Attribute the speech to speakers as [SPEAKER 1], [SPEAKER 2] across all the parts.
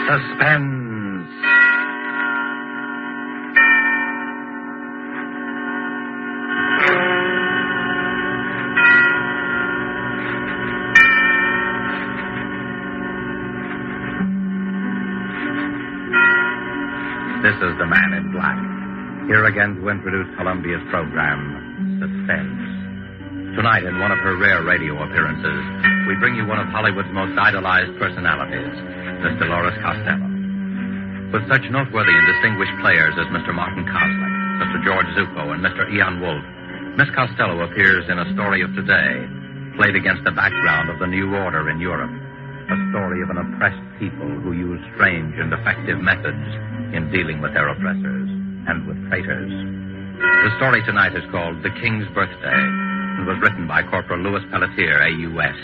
[SPEAKER 1] Suspense. This is the Man in Black, here again to introduce Columbia's program, Suspense. Tonight, in one of her rare radio appearances, we bring you one of Hollywood's most idolized personalities, Miss Dolores Costello. With such noteworthy and distinguished players as Mr. Martin Koslick, Mr. George Zuko, and Mr. Ian Wolfe, Miss Costello appears in A Story of Today, played against the background of the New Order in Europe, a story of an oppressed people who use strange and effective methods in dealing with their oppressors and with traitors. The story tonight is called The King's Birthday, and was written by Corporal Louis Pelletier, AUS.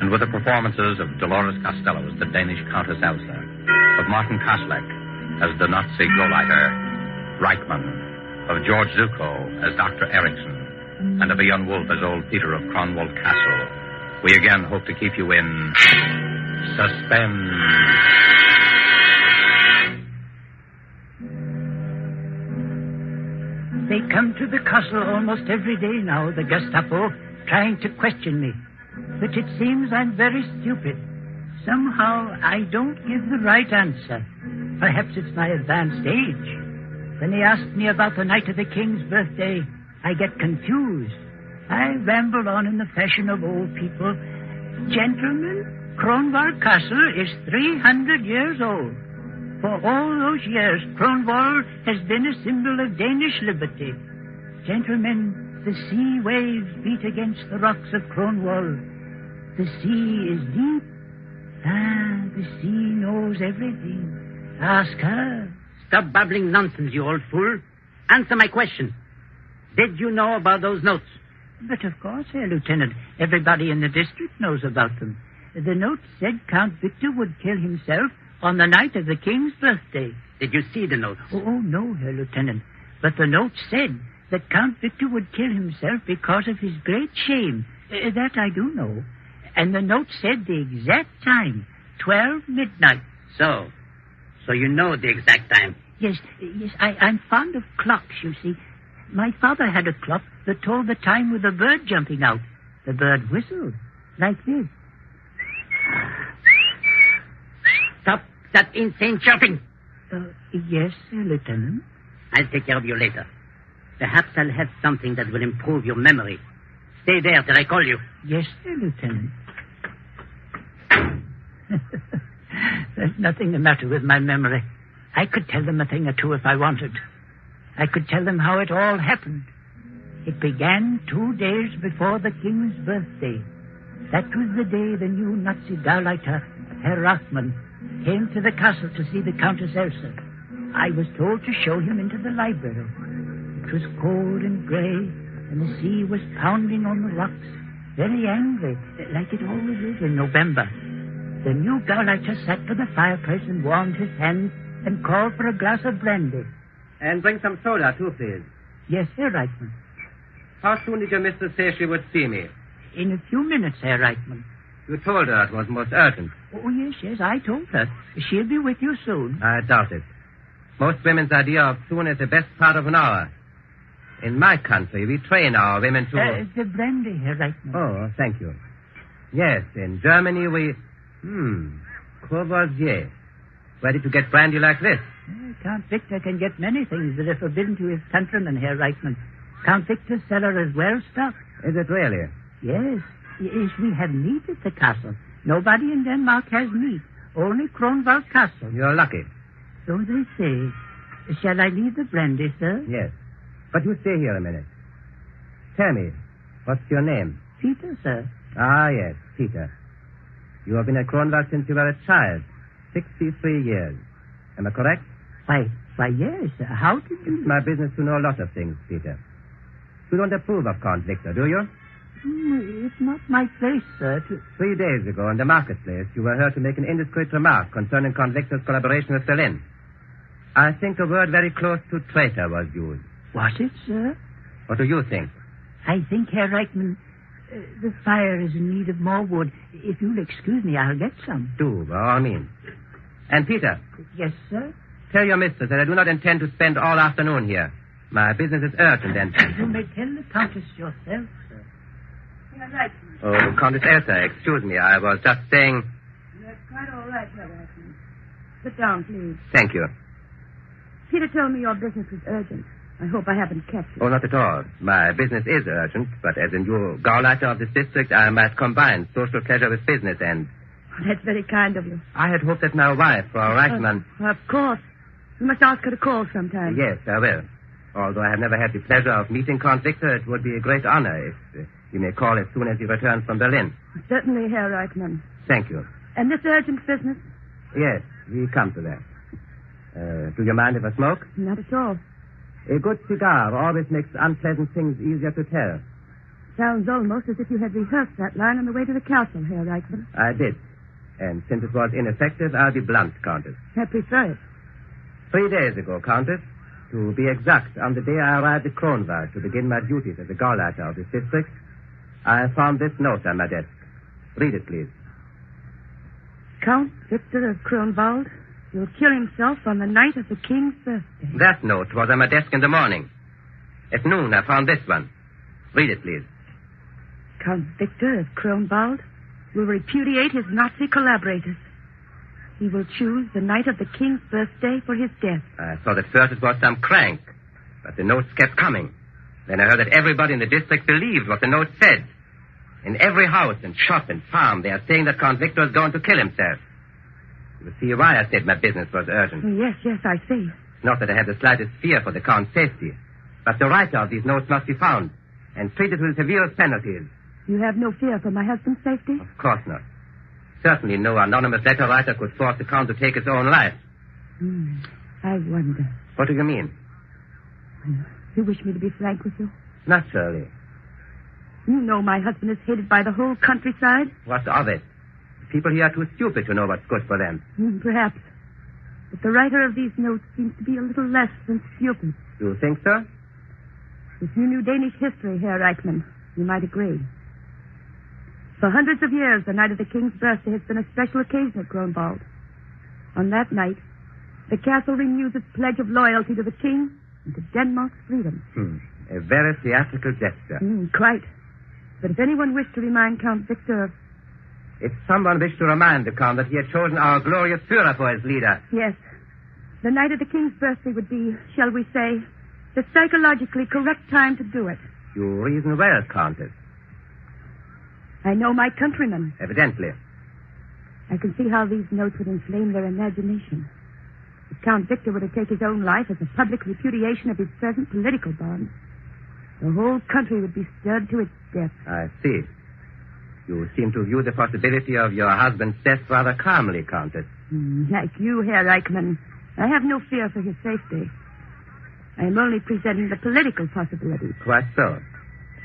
[SPEAKER 1] And with the performances of Dolores Costello as the Danish Countess Elsa, of Martin Koslick as the Nazi Gauleiter Reichmann, of George Zuko as Dr. Erickson, and of Ian Wolfe as old Peter of Cronwald Castle, we again hope to keep you in suspense.
[SPEAKER 2] They come to the castle almost every day now, the Gestapo, trying to question me. But it seems I'm very stupid. Somehow I don't give the right answer. Perhaps it's my advanced age. When they ask me about the night of the king's birthday, I get confused. I ramble on in the fashion of old people. Gentlemen, Kronwall Castle is 300 years old. For all those years, Kronwall has been a symbol of Danish liberty. Gentlemen, the sea waves beat against the rocks of Kronwall. The sea is deep. The sea knows everything. Ask her.
[SPEAKER 3] Stop babbling nonsense, you old fool. Answer my question. Did you know about those notes?
[SPEAKER 2] But of course, Herr Lieutenant. Everybody in the district knows about them. The note said Count Victor would kill himself on the night of the king's birthday.
[SPEAKER 3] Did you see the notes?
[SPEAKER 2] Oh, no, Herr Lieutenant. But the note said that Count Victor would kill himself because of his great shame. That I do know. And the note said the exact time, 12 midnight.
[SPEAKER 3] So you know the exact time?
[SPEAKER 2] Yes, I'm fond of clocks, you see. My father had a clock that told the time with a bird jumping out. The bird whistled, like this.
[SPEAKER 3] Stop that insane chirping.
[SPEAKER 2] Yes, Lieutenant.
[SPEAKER 3] I'll take care of you later. Perhaps I'll have something that will improve your memory. Stay there till I call you.
[SPEAKER 2] Yes, Lieutenant. There's nothing the matter with my memory. I could tell them a thing or two if I wanted. I could tell them how it all happened. It began 2 days before the king's birthday. That was the day the new Nazi Gauleiter, Herr Rachmann, came to the castle to see the Countess Elsa. I was told to show him into the library. It was cold and gray, and the sea was pounding on the rocks, very angry, like it always is in November. The new Gauleiter sat by the fireplace and warmed his hands and called for a glass of brandy.
[SPEAKER 4] And bring some soda, too, please.
[SPEAKER 2] Yes, Herr Reichmann.
[SPEAKER 4] How soon did your mistress say she would see me?
[SPEAKER 2] In a few minutes, Herr Reichmann.
[SPEAKER 4] You told her it was most urgent.
[SPEAKER 2] Oh, yes, I told her. She'll be with you soon.
[SPEAKER 4] I doubt it. Most women's idea of soon is the best part of an hour. In my country, we train our women to...
[SPEAKER 2] The brandy, Herr Reichmann.
[SPEAKER 4] Oh, thank you. Yes, in Germany we... Courvoisier. Where did you get brandy like this?
[SPEAKER 2] Count Victor can get many things that are forbidden to his countrymen, Herr Reichmann. Count Victor's cellar is well stocked.
[SPEAKER 4] Is it really?
[SPEAKER 2] Yes, we have meat at the castle. Nobody in Denmark has meat. Only Kronwald Castle.
[SPEAKER 4] You're lucky.
[SPEAKER 2] So they say. Shall I leave the brandy, sir?
[SPEAKER 4] Yes. But you stay here a minute. Tell me, what's your name?
[SPEAKER 2] Peter, sir.
[SPEAKER 4] Ah, yes, Peter. You have been at Kronwald since you were a child. 63 years. Am I correct?
[SPEAKER 2] Why, yes. How did you...
[SPEAKER 4] It's my business to know a lot of things, Peter. You don't approve of Count Victor, do you?
[SPEAKER 2] It's not my place, sir, to...
[SPEAKER 4] 3 days ago in the marketplace, you were heard to make an indiscreet remark concerning Count Victor's collaboration with Berlin. I think a word very close to traitor was used.
[SPEAKER 2] Was it, sir?
[SPEAKER 4] What do you think?
[SPEAKER 2] I think, Herr Reichmann, the fire is in need of more wood. If you'll excuse me, I'll get some.
[SPEAKER 4] Do, by all means. And Peter.
[SPEAKER 2] Yes, sir?
[SPEAKER 4] Tell your mistress that I do not intend to spend all afternoon here. My business is urgent and...
[SPEAKER 2] You may tell the Countess yourself, sir.
[SPEAKER 5] You're right.
[SPEAKER 4] Oh, Countess Elsa, excuse me. I was just saying...
[SPEAKER 5] That's quite all right, Herr Reitman. Sit down, please.
[SPEAKER 4] Thank you.
[SPEAKER 5] Peter told me your business was urgent. I hope I haven't kept you.
[SPEAKER 4] Oh, not at all. My business is urgent, but as a new Gauleiter of this district, I might combine social pleasure with business and...
[SPEAKER 5] Oh, that's very kind of you.
[SPEAKER 4] I had hoped that my wife, Frau Reichmann...
[SPEAKER 5] Of course. You must ask her to call sometime.
[SPEAKER 4] Yes, I will. Although I have never had the pleasure of meeting Count Victor, it would be a great honor if he may call as soon as he returns from Berlin.
[SPEAKER 5] Certainly, Herr Reichmann.
[SPEAKER 4] Thank you.
[SPEAKER 5] And this urgent business?
[SPEAKER 4] Yes, we come to that. Do you mind if I smoke?
[SPEAKER 5] Not at all.
[SPEAKER 4] A good cigar always makes unpleasant things easier to tell.
[SPEAKER 5] Sounds almost as if you had rehearsed that line on the way to the castle, Herr Reichmann.
[SPEAKER 4] I did. And since it was ineffective, I'll be blunt, Countess.
[SPEAKER 5] I prefer it.
[SPEAKER 4] 3 days ago, Countess, to be exact, on the day I arrived at Kronwald to begin my duties as a Gauleiter of this district, I found this note on my desk. Read it, please.
[SPEAKER 5] Count Victor of Kronwald will kill himself on the night of the king's birthday.
[SPEAKER 4] That note was on my desk in the morning. At noon, I found this one. Read it, please.
[SPEAKER 5] Count Victor of Kronwald will repudiate his Nazi collaborators. He will choose the night of the king's birthday for his death.
[SPEAKER 4] I thought at first it was some crank, but the notes kept coming. Then I heard that everybody in the district believed what the note said. In every house and shop and farm, they are saying that Count Victor is going to kill himself. You see why I said my business was urgent.
[SPEAKER 5] Yes, I see.
[SPEAKER 4] Not that I have the slightest fear for the Count's safety, but the writer of these notes must be found and treated with the severest penalties.
[SPEAKER 5] You have no fear for my husband's safety?
[SPEAKER 4] Of course not. Certainly no anonymous letter writer could force the Count to take his own life.
[SPEAKER 5] I wonder.
[SPEAKER 4] What do you mean?
[SPEAKER 5] You wish me to be frank with you?
[SPEAKER 4] Naturally.
[SPEAKER 5] You know my husband is hated by the whole countryside.
[SPEAKER 4] What of it? People here are too stupid to know what's good for them.
[SPEAKER 5] Perhaps. But the writer of these notes seems to be a little less than stupid.
[SPEAKER 4] You think so?
[SPEAKER 5] If you knew Danish history, Herr Reichmann, you might agree. For hundreds of years, the night of the king's birthday has been a special occasion at Kronwald. On that night, the castle renews its pledge of loyalty to the king and to Denmark's freedom.
[SPEAKER 4] A very theatrical gesture.
[SPEAKER 5] Quite. But if anyone wished to remind Count Victor of...
[SPEAKER 4] If someone wished to remind the Count that he had chosen our glorious Führer for his leader.
[SPEAKER 5] Yes. The night of the king's birthday would be, shall we say, the psychologically correct time to do it.
[SPEAKER 4] You reason well, Countess.
[SPEAKER 5] I know my countrymen.
[SPEAKER 4] Evidently.
[SPEAKER 5] I can see how these notes would inflame their imagination. If Count Victor were to take his own life as a public repudiation of his present political bonds, the whole country would be stirred to its depths.
[SPEAKER 4] I see. You seem to view the possibility of your husband's death rather calmly, Countess.
[SPEAKER 5] Like you, Herr Reichmann, I have no fear for his safety. I am only presenting the political possibility.
[SPEAKER 4] Quite so.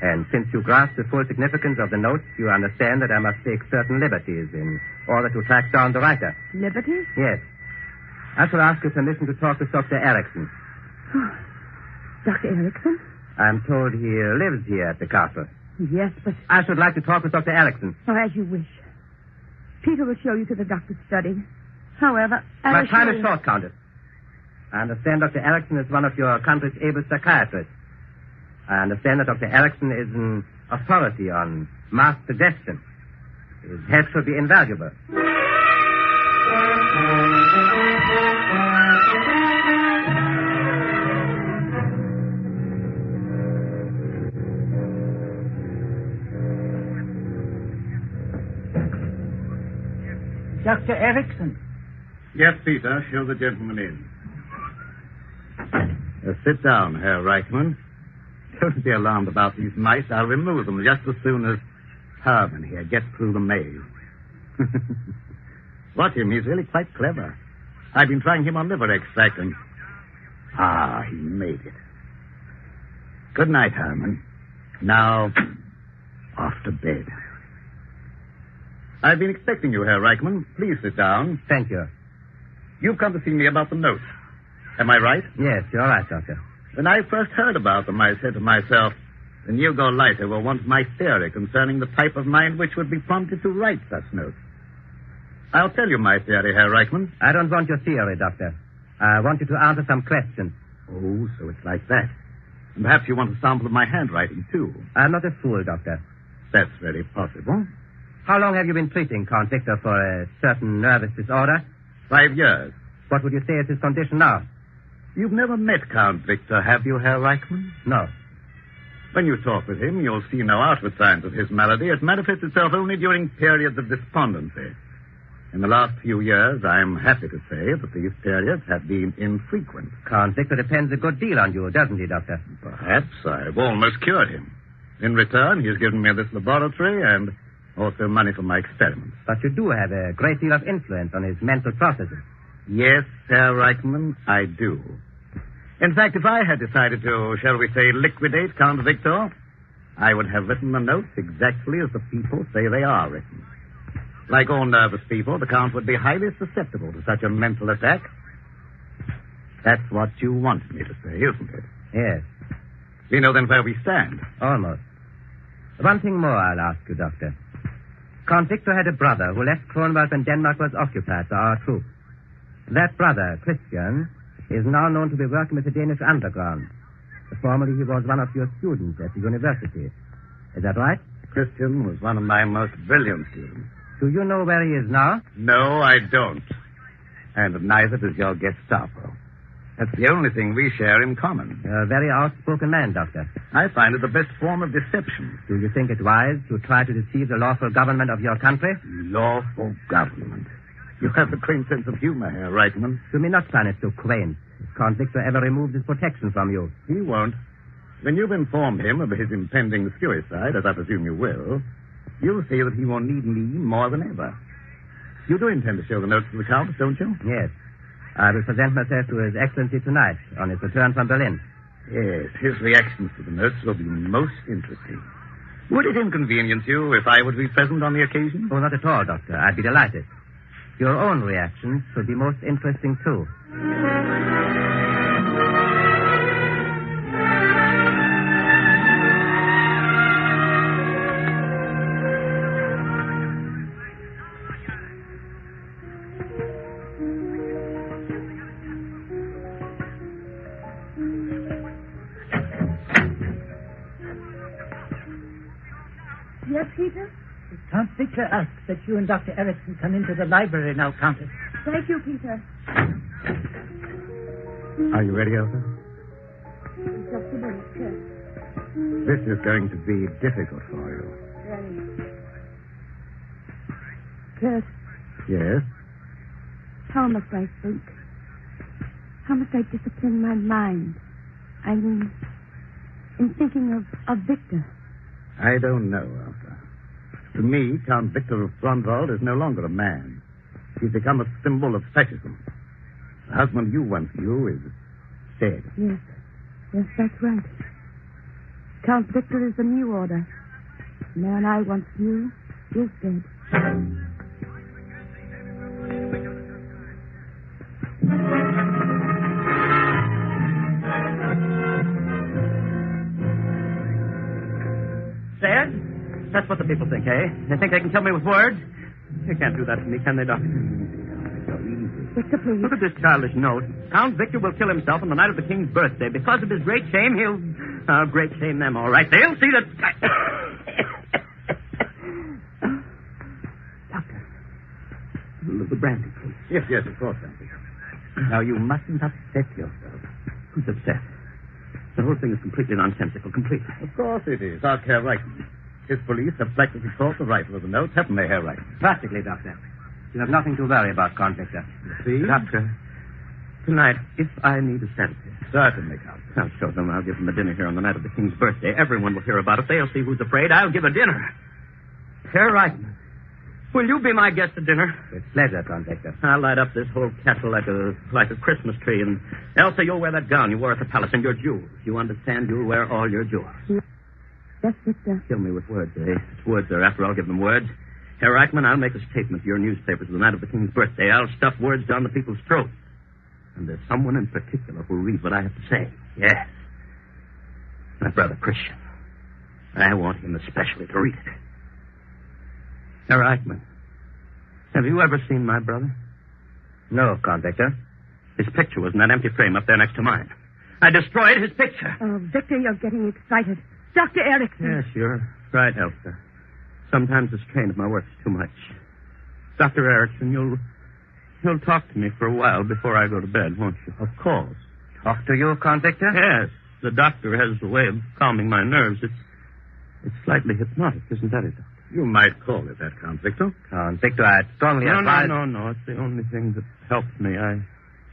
[SPEAKER 4] And since you grasp the full significance of the notes, you understand that I must take certain liberties in order to track down the writer.
[SPEAKER 5] Liberties?
[SPEAKER 4] Yes. I shall ask your permission to talk with Dr. Erickson.
[SPEAKER 5] Dr. Erickson?
[SPEAKER 4] I'm told he lives here at the castle.
[SPEAKER 5] Yes, but...
[SPEAKER 4] I should like to talk with Dr. Erickson.
[SPEAKER 5] Oh, as you wish. Peter will show you to the doctor's study. However,
[SPEAKER 4] my time is short, Countess. I understand Dr. Erickson is one of your country's able psychiatrists. I understand that Dr. Erickson is an authority on mass suggestion. His help should be invaluable.
[SPEAKER 2] Dr. Erickson.
[SPEAKER 6] Yes, Peter. Show the gentleman in. Sit down, Herr Reichmann. Don't be alarmed about these mice. I'll remove them just as soon as Herman here gets through the maze. Watch him. He's really quite clever. I've been trying him on liver extract and... he made it. Good night, Herman. Now, off to bed. I've been expecting you, Herr Reichmann. Please sit down.
[SPEAKER 4] Thank you.
[SPEAKER 6] You've come to see me about the notes. Am I right?
[SPEAKER 4] Yes, you're right, Doctor.
[SPEAKER 6] When I first heard about them, I said to myself, the new Gauleiter will want my theory concerning the type of mind which would be prompted to write such notes. I'll tell you my theory, Herr Reichman.
[SPEAKER 4] I don't want your theory, Doctor. I want you to answer some questions.
[SPEAKER 6] Oh, so it's like that. And perhaps you want a sample of my handwriting, too.
[SPEAKER 4] I'm not a fool, Doctor.
[SPEAKER 6] That's very possible.
[SPEAKER 4] How long have you been treating Count Victor for a certain nervous disorder?
[SPEAKER 6] 5 years.
[SPEAKER 4] What would you say is his condition now?
[SPEAKER 6] You've never met Count Victor, have you, Herr Reichman?
[SPEAKER 4] No.
[SPEAKER 6] When you talk with him, you'll see no outward signs of his malady. It manifests itself only during periods of despondency. In the last few years, I'm happy to say that these periods have been infrequent.
[SPEAKER 4] Count Victor depends a good deal on you, doesn't he, Doctor?
[SPEAKER 6] Perhaps. I've almost cured him. In return, he's given me this laboratory and also money for my experiments.
[SPEAKER 4] But you do have a great deal of influence on his mental processes.
[SPEAKER 6] Yes, Herr Reichman, I do. In fact, if I had decided to, shall we say, liquidate Count Victor, I would have written the notes exactly as the people say they are written. Like all nervous people, the Count would be highly susceptible to such a mental attack. That's what you wanted me to say, isn't it?
[SPEAKER 4] Yes.
[SPEAKER 6] We know then where we stand.
[SPEAKER 4] Almost. One thing more I'll ask you, Doctor. Count Victor had a brother who left Kronwald when Denmark was occupied by our troops. That brother, Christian, is now known to be working with the Danish underground. Formerly, he was one of your students at the university. Is that right?
[SPEAKER 6] Christian was one of my most brilliant students.
[SPEAKER 4] Do you know where he is now?
[SPEAKER 6] No, I don't. And neither does your Gestapo. That's the only thing we share in common.
[SPEAKER 4] You're a very outspoken man, Doctor.
[SPEAKER 6] I find it the best form of deception.
[SPEAKER 4] Do you think it wise to try to deceive the lawful government of your country?
[SPEAKER 6] Lawful government? You have a quaint sense of humor, Herr Reichman.
[SPEAKER 4] You may not find it so quaint. If Count Victor ever removed his protection from you.
[SPEAKER 6] He won't. When you've informed him of his impending suicide, as I presume you will, you'll see that he will need me more than ever. You do intend to show the notes to the Count, don't you?
[SPEAKER 4] Yes. I will present myself to His Excellency tonight on his return from Berlin.
[SPEAKER 6] Yes, his reactions to the notes will be most interesting. Would it inconvenience you if I would be present on the occasion?
[SPEAKER 4] Oh, not at all, Doctor. I'd be delighted. Your own reactions should be most interesting, too.
[SPEAKER 5] Yes, Peter?
[SPEAKER 2] Count Victor asks that you and Dr. Erickson come into the library now, Countess.
[SPEAKER 5] Thank you, Peter.
[SPEAKER 6] Are you ready, Elsa?
[SPEAKER 5] Just a minute, yes.
[SPEAKER 6] This is going to be difficult for you.
[SPEAKER 5] Kurt,
[SPEAKER 6] Yes?
[SPEAKER 5] how must I think? How must I discipline my mind? I mean, in thinking of Victor.
[SPEAKER 6] I don't know, Elsa. To me, Count Victor of Kronwald is no longer a man. He's become a symbol of fascism. The husband you once knew is dead.
[SPEAKER 5] Yes, that's right. Count Victor is the new order. The man I once knew is dead.
[SPEAKER 4] Sad? That's what the people think, eh? They think they can tell me with words? They can't do that to me, can they, Doctor?
[SPEAKER 5] Victor, please.
[SPEAKER 4] Look at this childish note. Count Victor will kill himself on the night of the king's birthday. Because of his great shame, he'll... Oh, great shame them, all right. They'll see that... Doctor, a little brandy, please.
[SPEAKER 6] Yes, of course, Frankie. Now, you mustn't upset yourself.
[SPEAKER 4] Who's upset? The whole thing is completely nonsensical, completely.
[SPEAKER 6] Of course it is. Ask Herr Reichman. His police have practically caught the rifle of the notes, haven't they, Herr Reichman?
[SPEAKER 4] Practically, Doctor. You have nothing to worry about, Count Victor.
[SPEAKER 6] See?
[SPEAKER 4] Doctor, tonight, if I need a sedative...
[SPEAKER 6] Certainly, Count.
[SPEAKER 4] I'll show them. I'll give them a dinner here on the night of the king's birthday. Everyone will hear about it. They'll see who's afraid. I'll give a dinner. Herr Reichman, will you be my guest at dinner? With pleasure, Count Victor. I'll light up this whole castle like a Christmas tree. And Elsa, you'll wear that gown you wore at the palace and your jewels. You understand? You'll wear all your jewels.
[SPEAKER 5] Yes, Victor.
[SPEAKER 4] Kill me with words, eh? It's words there. After I'll give them words. Herr Reichman, I'll make a statement to your newspapers the night of the king's birthday. I'll stuff words down the people's throats. And there's someone in particular who'll read what I have to say. Yes. My brother Christian. I want him especially to read it. Herr Reichman,
[SPEAKER 7] Have you ever seen my brother?
[SPEAKER 4] No, Count Victor.
[SPEAKER 7] His picture was in that empty frame up there next to mine. I destroyed his picture.
[SPEAKER 5] Oh, Victor, you're getting excited. Dr. Erickson.
[SPEAKER 7] Yes, you're right, Elsa. Sometimes the strain of my work's too much. Dr. Erickson, you'll talk to me for a while before I go to bed, won't you?
[SPEAKER 6] Of course.
[SPEAKER 4] Talk to you, Count Victor?
[SPEAKER 7] Yes. The doctor has a way of calming my nerves. It's slightly hypnotic, isn't that it, Doctor?
[SPEAKER 6] You might call it that, Count Victor.
[SPEAKER 4] Count Victor, I'd strongly advise...
[SPEAKER 7] No. It's the only thing that helps me. I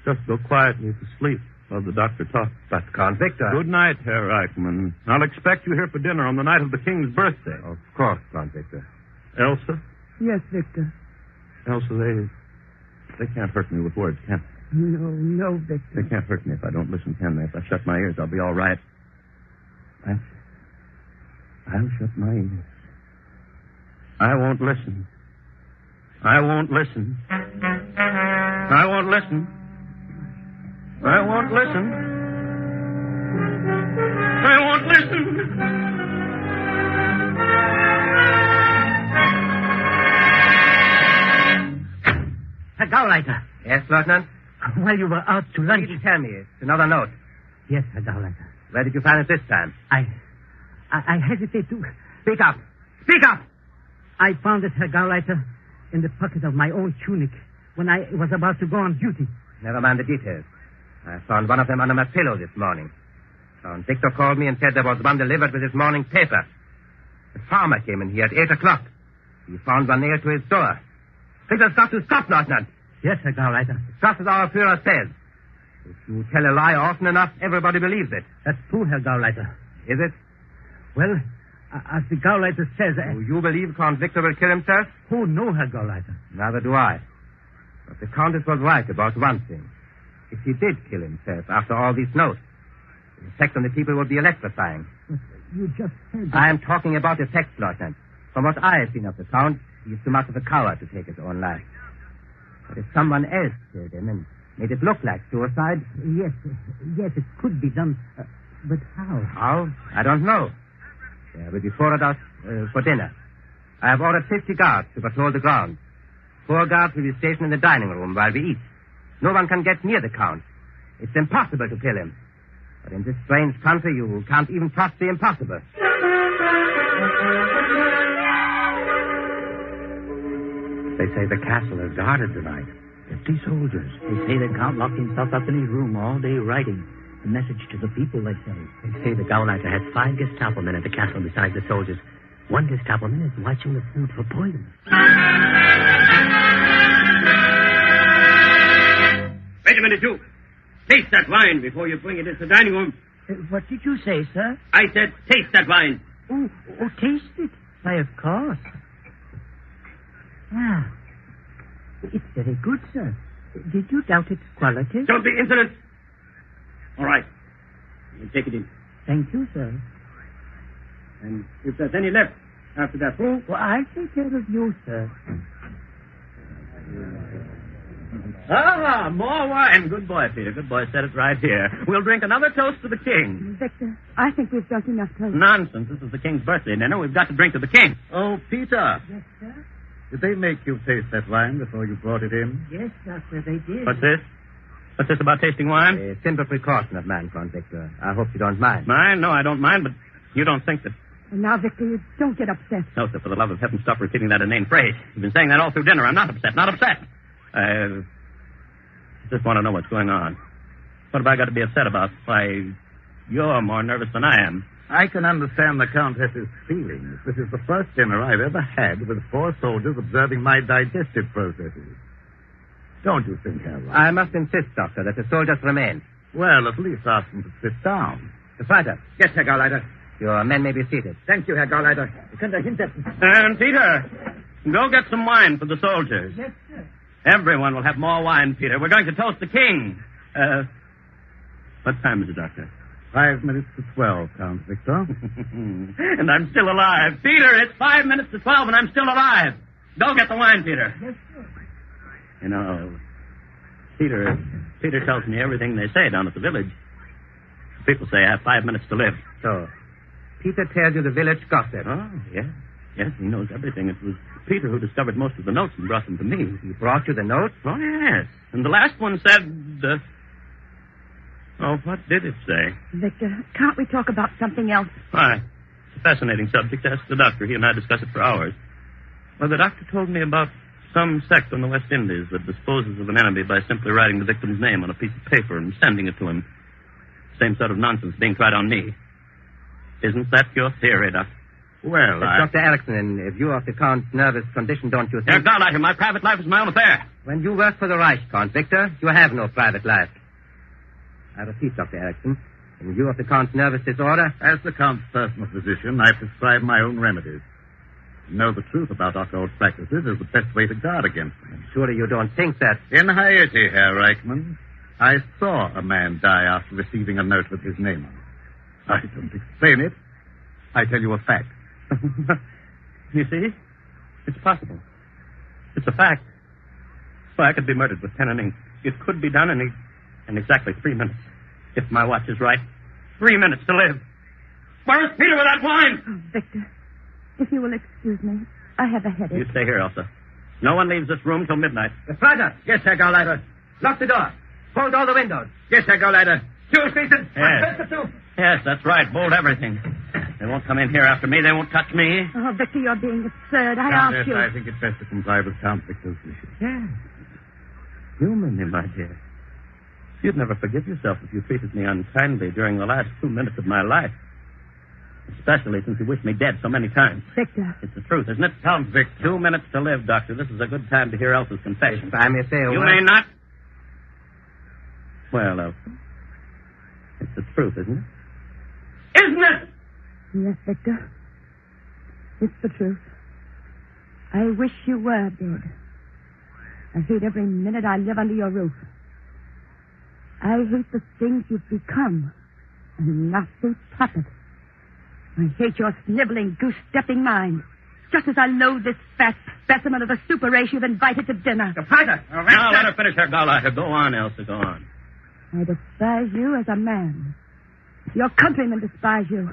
[SPEAKER 7] just go quietly to sleep while the doctor talks.
[SPEAKER 4] But, Count Victor...
[SPEAKER 7] Good night, Herr Eichmann. I'll expect you here for dinner on the night of the King's birthday.
[SPEAKER 4] Of course, Count Victor.
[SPEAKER 7] Elsa?
[SPEAKER 5] Yes, Victor.
[SPEAKER 7] Elsa, they can't hurt me with words, can they?
[SPEAKER 5] No, Victor.
[SPEAKER 7] They can't hurt me if I don't listen, can they? If I shut my ears, I'll be all right. I'll shut my ears. I won't listen. I won't listen. I won't listen. I won't listen. I won't listen.
[SPEAKER 3] Herr Gauleiter.
[SPEAKER 4] Yes, Lieutenant?
[SPEAKER 3] While you were out to lunch...
[SPEAKER 4] You didn't tell me. It's another note.
[SPEAKER 3] Yes, Herr Gauleiter.
[SPEAKER 4] Where did you find it this time?
[SPEAKER 3] I hesitate to... Speak up! Speak up! I found it, Herr Gauleiter, in the pocket of my own tunic when I was about to go on duty.
[SPEAKER 4] Never mind the details. I found one of them under my pillow this morning. Count Victor called me and said there was one delivered with his morning paper. The farmer came in here at 8 o'clock. He found one nailed to his door. This has got to stop, Lieutenant.
[SPEAKER 3] Yes, Herr Gauleiter.
[SPEAKER 4] Just as our Führer says. If you tell a lie often enough, everybody believes it.
[SPEAKER 3] That's true, Herr Gauleiter.
[SPEAKER 4] Is it?
[SPEAKER 3] Well, as the Gauleiter says...
[SPEAKER 4] Do you believe Count Victor will kill himself?
[SPEAKER 3] Oh, no, Herr Gauleiter.
[SPEAKER 4] Neither do I. But the Countess was right about one thing. If he did kill himself after all these notes, the effect on the people would be electrifying.
[SPEAKER 3] But you just said that...
[SPEAKER 4] I am talking about effects, Lieutenant. From what I have seen of the Count, he is too much of a coward to take his own life. But if someone else killed him and made it look like suicide...
[SPEAKER 3] Yes, it could be done. But how?
[SPEAKER 4] How? I don't know. There will be 4 adults for dinner. I have ordered 50 guards to patrol the grounds. 4 guards will be stationed in the dining room while we eat. No one can get near the Count. It's impossible to kill him. But in this strange country, you can't even trust the impossible.
[SPEAKER 6] They say the castle is guarded tonight. 50 soldiers.
[SPEAKER 2] They say the Count locked himself up in his room all day writing. A message to the people, they say.
[SPEAKER 3] They say the Gauleiter has 5 Gestapo men at the castle besides the soldiers. 1 Gestapo man is watching the food for poison.
[SPEAKER 8] Wait a minute, you. Taste that wine before you bring it into the dining room.
[SPEAKER 2] What did you say, sir?
[SPEAKER 8] I said taste that wine.
[SPEAKER 2] Oh, taste it. Why, of course. Ah, it's very good, sir. Did you doubt its quality?
[SPEAKER 8] Don't be insolent. All right. You take it in.
[SPEAKER 2] Thank you, sir.
[SPEAKER 8] And if there's any left after that food...
[SPEAKER 2] Well, I'll take care of you, sir.
[SPEAKER 7] Ah, more wine. Good boy, Peter. Good boy. Set it right here. We'll drink another toast to the king.
[SPEAKER 5] Victor, I think we've drunk enough toast.
[SPEAKER 7] Nonsense. This is the king's birthday dinner. We've got to drink to the king.
[SPEAKER 6] Oh, Peter.
[SPEAKER 2] Yes, sir?
[SPEAKER 6] Did they make you taste that wine before you brought it in?
[SPEAKER 2] Yes, doctor, they did.
[SPEAKER 7] What's this? What's this about tasting wine?
[SPEAKER 4] A simple precaution of mine, Count Victor. I hope you don't mind.
[SPEAKER 7] Mine? No, I don't mind, but you don't think that...
[SPEAKER 5] And now, Victor, you don't get upset.
[SPEAKER 7] No, sir, for the love of heaven, stop repeating that inane phrase. You've been saying that all through dinner. I'm not upset, not upset. I just want to know what's going on. What have I got to be upset about? Why, you're more nervous than I am.
[SPEAKER 6] I can understand the Countess's feelings. This is the first dinner I've ever had with 4 soldiers observing my digestive processes. Don't you think, Harold?
[SPEAKER 4] I must insist, Doctor, that the soldiers remain.
[SPEAKER 6] Well, at least ask them to sit down.
[SPEAKER 4] The fighter.
[SPEAKER 8] Yes, Herr Gauleiter.
[SPEAKER 4] Your men may be seated.
[SPEAKER 8] Thank you, Herr Gauleiter.
[SPEAKER 7] And, Peter, go get some wine for the soldiers.
[SPEAKER 2] Yes, sir.
[SPEAKER 7] Everyone will have more wine, Peter. We're going to toast the king. What time is it, Doctor?
[SPEAKER 6] 5 minutes to 12, Count Victor.
[SPEAKER 7] And I'm still alive. Peter, it's 5 minutes to 12 and I'm still alive. Go get the wine, Peter.
[SPEAKER 2] Yes, sir.
[SPEAKER 7] You know, Peter tells me everything they say down at the village. People say I have 5 minutes to live.
[SPEAKER 4] So, Peter tells you the village gossip.
[SPEAKER 7] Oh, yes. Yes, he knows everything. It was Peter who discovered most of the notes and brought them to me.
[SPEAKER 4] He brought you the notes?
[SPEAKER 7] Oh, yes. And the last one said... Oh, what did it say?
[SPEAKER 5] Victor, can't we talk about something else?
[SPEAKER 7] Why? It's a fascinating subject. Ask the doctor. He and I discuss it for hours. Well, the doctor told me about some sect on the West Indies that disposes of an enemy by simply writing the victim's name on a piece of paper and sending it to him. Same sort of nonsense being tried on me. Isn't that your theory, Doctor?
[SPEAKER 6] Well,
[SPEAKER 4] Dr. Erickson, in view of the Count's nervous condition, don't you think...
[SPEAKER 7] Gauleiter, my private life is my own affair.
[SPEAKER 4] When you work for the Reich, Count Victor, you have no private life. I repeat, Dr. Erickson, in view of the Count's nervous disorder...
[SPEAKER 6] As the Count's personal physician, I prescribe my own remedies. To know the truth about occult practices is the best way to guard against them.
[SPEAKER 4] Surely you don't think that...
[SPEAKER 6] In Haiti, Herr Reichman, I saw a man die after receiving a note with his name on it. I don't explain it. I tell you a fact.
[SPEAKER 7] You see? It's possible. It's a fact. Well, I could be murdered with pen and ink. It could be done in exactly 3 minutes. If my watch is right. 3 minutes to live. Where is Peter with that wine?
[SPEAKER 5] Oh, Victor, if you will excuse me, I have a headache.
[SPEAKER 7] You stay here, Elsa. No one leaves this room till midnight.
[SPEAKER 4] The Father!
[SPEAKER 6] Yes, Herr Gauleiter.
[SPEAKER 4] Lock the door. Bolt all the windows.
[SPEAKER 6] Yes, Herr Gauleiter.
[SPEAKER 4] Two pieces.
[SPEAKER 7] Yes. Yes, that's right. Bolt everything. They won't come in here after me. They won't touch me.
[SPEAKER 5] Oh, Victor, you're being absurd. I
[SPEAKER 6] Countess,
[SPEAKER 5] ask you.
[SPEAKER 6] I think it's best to comply with Count Victor's wishes.
[SPEAKER 7] Yes. Humanly, my dear. You'd never forgive yourself if you treated me unkindly during the last 2 minutes of my life. Especially since you wished me dead so many times.
[SPEAKER 5] Victor.
[SPEAKER 7] It's the truth, isn't it?
[SPEAKER 6] Count Victor.
[SPEAKER 7] 2 minutes to live, Doctor. This is a good time to hear Elsa's confession.
[SPEAKER 4] If I may say a
[SPEAKER 7] You
[SPEAKER 4] word...
[SPEAKER 7] may not. Well, Elsa. It's the truth, isn't it? Isn't it?
[SPEAKER 5] Yes, Victor. It's the truth. I wish you were dead. I hate every minute I live under your roof. I hate the things you've become. A Nazi puppet. I hate your sniveling, goose-stepping mind. Just as I loathe this fat specimen of the super race you've invited to dinner.
[SPEAKER 4] The Father!
[SPEAKER 7] Now, let her finish her Gauleiter. Go on, Elsa, go on.
[SPEAKER 5] I despise you as a man. Your countrymen despise you.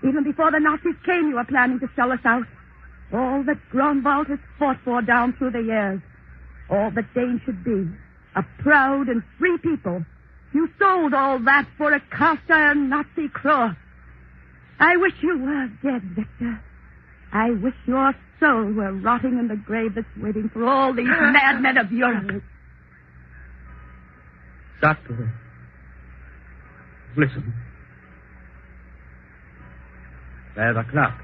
[SPEAKER 5] Even before the Nazis came, you were planning to sell us out. All that Grunwald has fought for down through the years. All that Danes should be. A proud and free people. You sold all that for a cast-iron Nazi cross. I wish you were dead, Victor. I wish your soul were rotting in the grave that's waiting for all these madmen of Europe.
[SPEAKER 7] Doctor, listen.
[SPEAKER 4] There's a clock.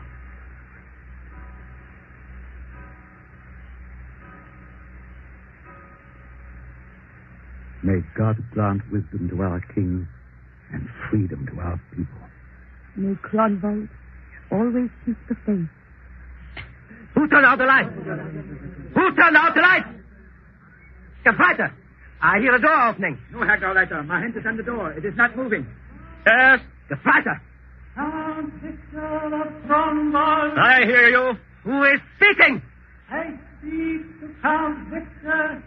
[SPEAKER 6] May God grant wisdom to our king and freedom to our people.
[SPEAKER 5] May Grunwald always keep the faith.
[SPEAKER 4] Who turned out the light? Who turned out the light? The Fighter! I hear a door opening.
[SPEAKER 3] No, Herr Gauleiter. My hand is on the door. It is not moving.
[SPEAKER 7] Yes?
[SPEAKER 4] The Fighter!
[SPEAKER 2] Count Victor of Grunwald.
[SPEAKER 7] I hear you.
[SPEAKER 4] Who is speaking?
[SPEAKER 2] I speak to Count Victor.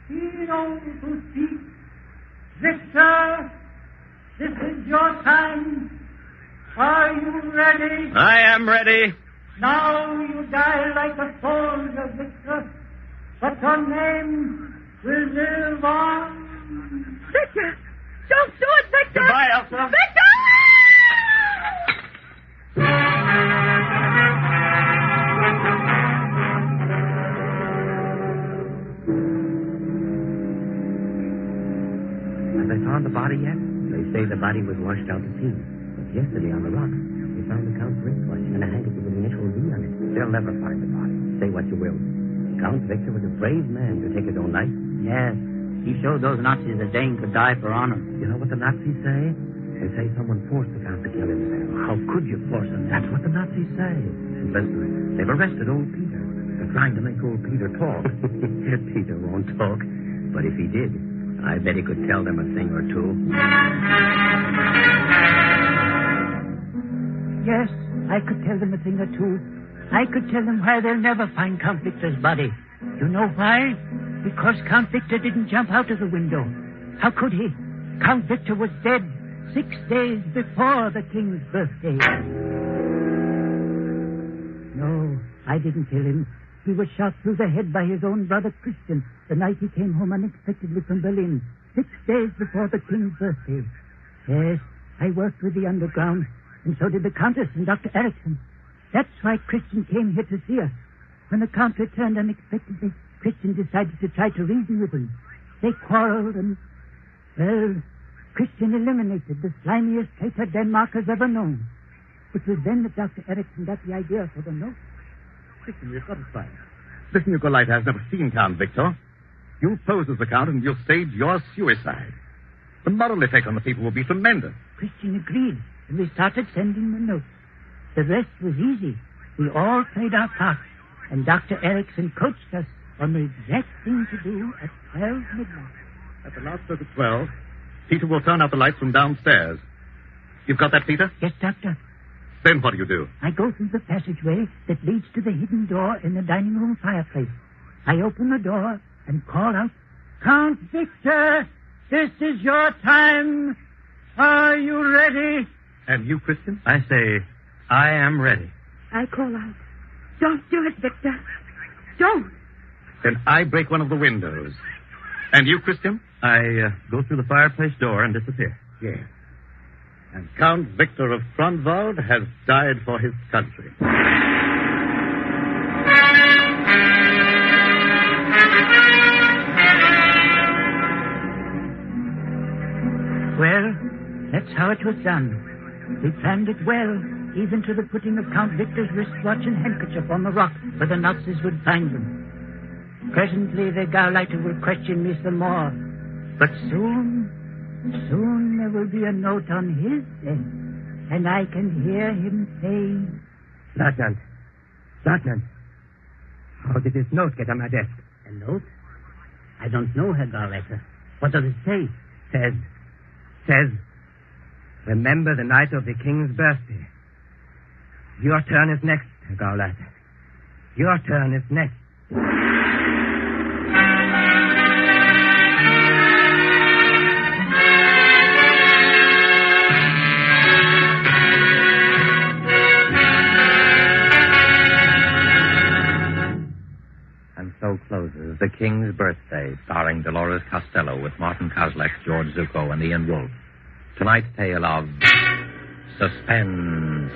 [SPEAKER 2] He knows who speaks. Victor, this is your time. Are you ready?
[SPEAKER 7] I am ready.
[SPEAKER 2] Now you die like a soldier, Victor. But your name will live on.
[SPEAKER 5] Victor! Don't do it, Victor!
[SPEAKER 7] Goodbye, Elsa.
[SPEAKER 5] Victor!
[SPEAKER 4] Have they found the body yet? They say the body was washed out to sea. But yesterday on the rocks, they found the Count's wristwatch and a handkerchief with the initial D on it. They'll never find the body. Say what you will. Count Victor was a brave man to take his own life.
[SPEAKER 2] Yes. He showed those Nazis that Dane could die for honor.
[SPEAKER 4] You know what the Nazis say? They say someone forced the Count to kill himself.
[SPEAKER 2] How could you force him?
[SPEAKER 4] That's what the Nazis say. And listen, they've arrested old Peter. They're trying to make old Peter talk. Peter won't talk. But if he did, I bet he could tell them a thing or two.
[SPEAKER 2] Yes, I could tell them a thing or two. I could tell them why they'll never find Count Victor's body. You know why? Because Count Victor didn't jump out of the window. How could he? Count Victor was dead 6 days before the king's birthday. No, I didn't kill him. He was shot through the head by his own brother Christian the night he came home unexpectedly from Berlin, 6 days before the King's birthday. Yes, I worked with the underground, and so did the Countess and Dr. Erickson. That's why Christian came here to see us. When the Count returned unexpectedly, Christian decided to try to reason with him. They quarreled and, well, Christian eliminated the slimiest traitor Denmark has ever known. It was then that Dr. Erickson got the idea for the note.
[SPEAKER 6] Listen, you're satisfied. Listen, Nicolite has never seen Count Victor. You'll pose as the Count and you'll stage your suicide. The moral effect on the people will be tremendous.
[SPEAKER 2] Christian agreed, and we started sending the notes. The rest was easy. We all played our parts, and Dr. Erickson coached us on the exact thing to do at 12 midnight.
[SPEAKER 6] At the last stroke of 12, Peter will turn out the lights from downstairs. You've got that, Peter?
[SPEAKER 2] Yes, Doctor.
[SPEAKER 6] Then what do?
[SPEAKER 2] I go through the passageway that leads to the hidden door in the dining room fireplace. I open the door and call out, Count Victor, this is your time. Are you ready?
[SPEAKER 6] And you, Christian?
[SPEAKER 7] I say, I am ready.
[SPEAKER 5] I call out, don't do it, Victor. Don't.
[SPEAKER 6] Then I break one of the windows. And you, Christian?
[SPEAKER 7] I go through the fireplace door and disappear.
[SPEAKER 6] Yes. And Count Victor of Frondwald has died for his country.
[SPEAKER 2] Well, that's how it was done. We planned it well, even to the putting of Count Victor's wristwatch and handkerchief on the rock where the Nazis would find them. Presently, the Gauleiter will question me some more. But soon there will be a note on his desk, and I can hear him saying,
[SPEAKER 8] Lieutenant, how did this note get on my desk?
[SPEAKER 3] A note? I don't know, Herr Gauleiter. What does it say?
[SPEAKER 8] Says, remember the night of the King's birthday. Your turn is next, Herr Gauleiter. Your turn is next.
[SPEAKER 1] So closes The King's Birthday, starring Dolores Costello with Martin Kozlek, George Zucco, and Ian Wolfe. Tonight's tale of Suspense.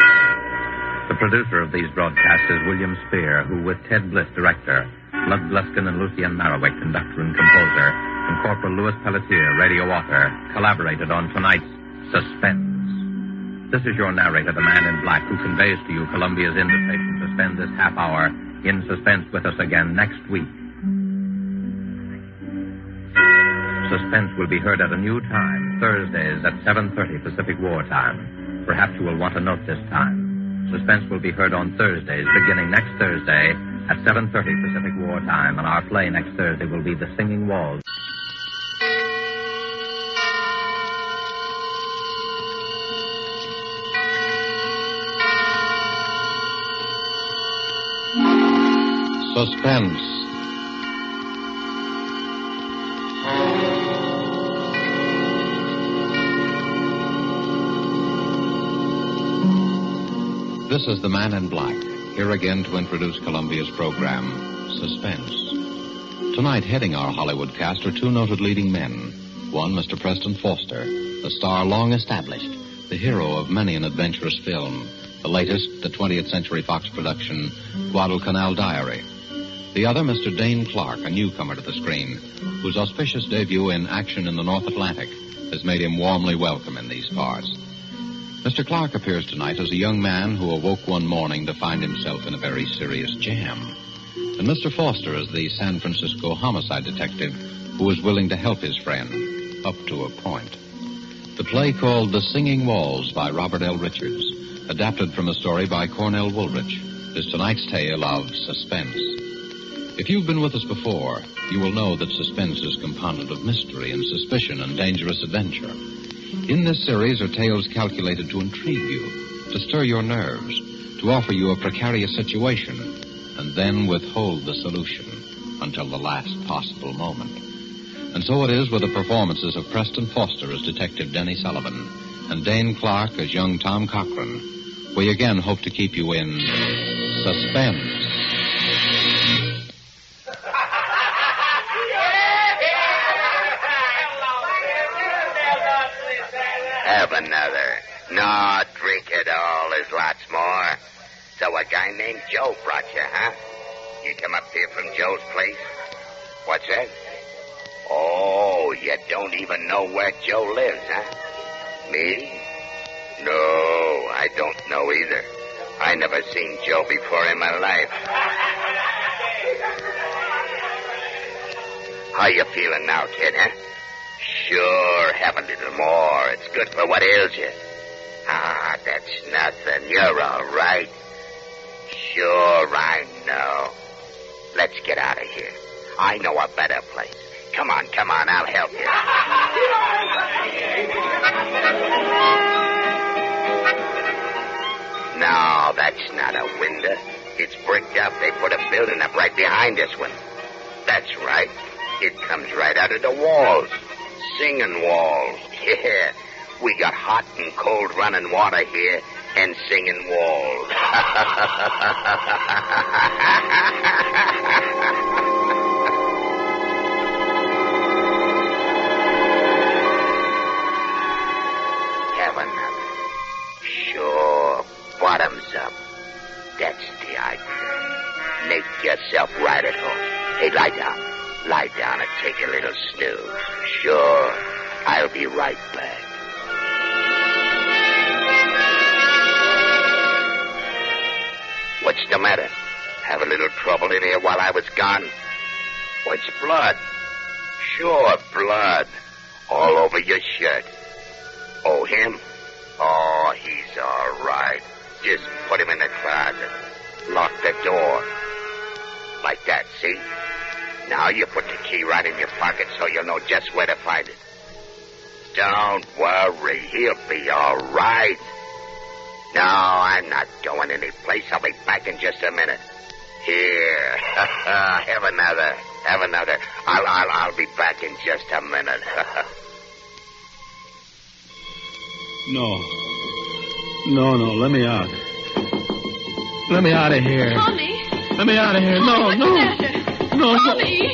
[SPEAKER 1] The producer of these broadcasts is William Spear, who, with Ted Bliss, director, Lud Gluskin and Lucien Marowik, conductor and composer, and Corporal Louis Pelletier, radio author, collaborated on tonight's Suspense. This is your narrator, the man in black, who conveys to you Columbia's invitation to spend this half hour in suspense with us again next week. Suspense will be heard at a new time, Thursdays at 7:30 Pacific War Time. Perhaps you will want to note this time. Suspense will be heard on Thursdays, beginning next Thursday at 7:30 Pacific War Time, and our play next Thursday will be The Singing Walls.
[SPEAKER 9] Suspense. This is the Man in Black, here again to introduce Columbia's program, Suspense. Tonight, heading our Hollywood cast are two noted leading men. One, Mr. Preston Foster, a star long established, the hero of many an adventurous film. The latest, the 20th Century Fox production, Guadalcanal Diary. The other, Mr. Dane Clark, a newcomer to the screen, whose auspicious debut in Action in the North Atlantic has made him warmly welcome in these parts. Mr. Clark appears tonight as a young man who awoke one morning to find himself in a very serious jam. And Mr. Foster is the San Francisco homicide detective who is willing to help his friend, up to a point. The play called The Singing Walls by Robert L. Richards, adapted from a story by Cornell Woolrich, is tonight's tale of Suspense. If you've been with us before, you will know that Suspense is compounded of mystery and suspicion and dangerous adventure. In this series are tales calculated to intrigue you, to stir your nerves, to offer you a precarious situation, and then withhold the solution until the last possible moment. And so it is with the performances of Preston Foster as Detective Denny Sullivan and Dane Clark as young Tom Cochran, We again hope to keep you in suspense.
[SPEAKER 10] Have another. No, drink it all. There's lots more. So a guy named Joe brought you, huh? You come up here from Joe's place? What's that? Oh, you don't even know where Joe lives, huh? Me? No, I don't know either. I never seen Joe before in my life. How you feeling now, kid, huh? Sure, have a little more. It's good for what ails you. Ah, that's nothing. You're all right. Sure, I know. Let's get out of here. I know a better place. Come on, I'll help you. No, that's not a window. It's bricked up. They put a building up right behind this one. That's right. It comes right out of the walls. Singing walls. Yeah. We got hot and cold running water here and singing walls. Have another. Sure. Bottoms up. That's the idea. Make yourself right at home. Hey, lie down. Lie down and take a little snooze. Sure. I'll be right back. What's the matter? Have a little trouble in here while I was gone? What's blood? Sure, blood. All over your shirt. Oh, him? Oh, he's all right. Just put him in the closet. Lock the door. Like that, see? Now you put the key right in your pocket so you'll know just where to find it. Don't worry. He'll be all right. No, I'm not going anyplace. I'll be back in just a minute. Here. Have another. I'll be back in just a minute.
[SPEAKER 11] No, let me out. Let me out of here.
[SPEAKER 12] Tommy.
[SPEAKER 11] Let me out of here.
[SPEAKER 12] Tommy, what's the matter?
[SPEAKER 11] No.
[SPEAKER 12] Tommy.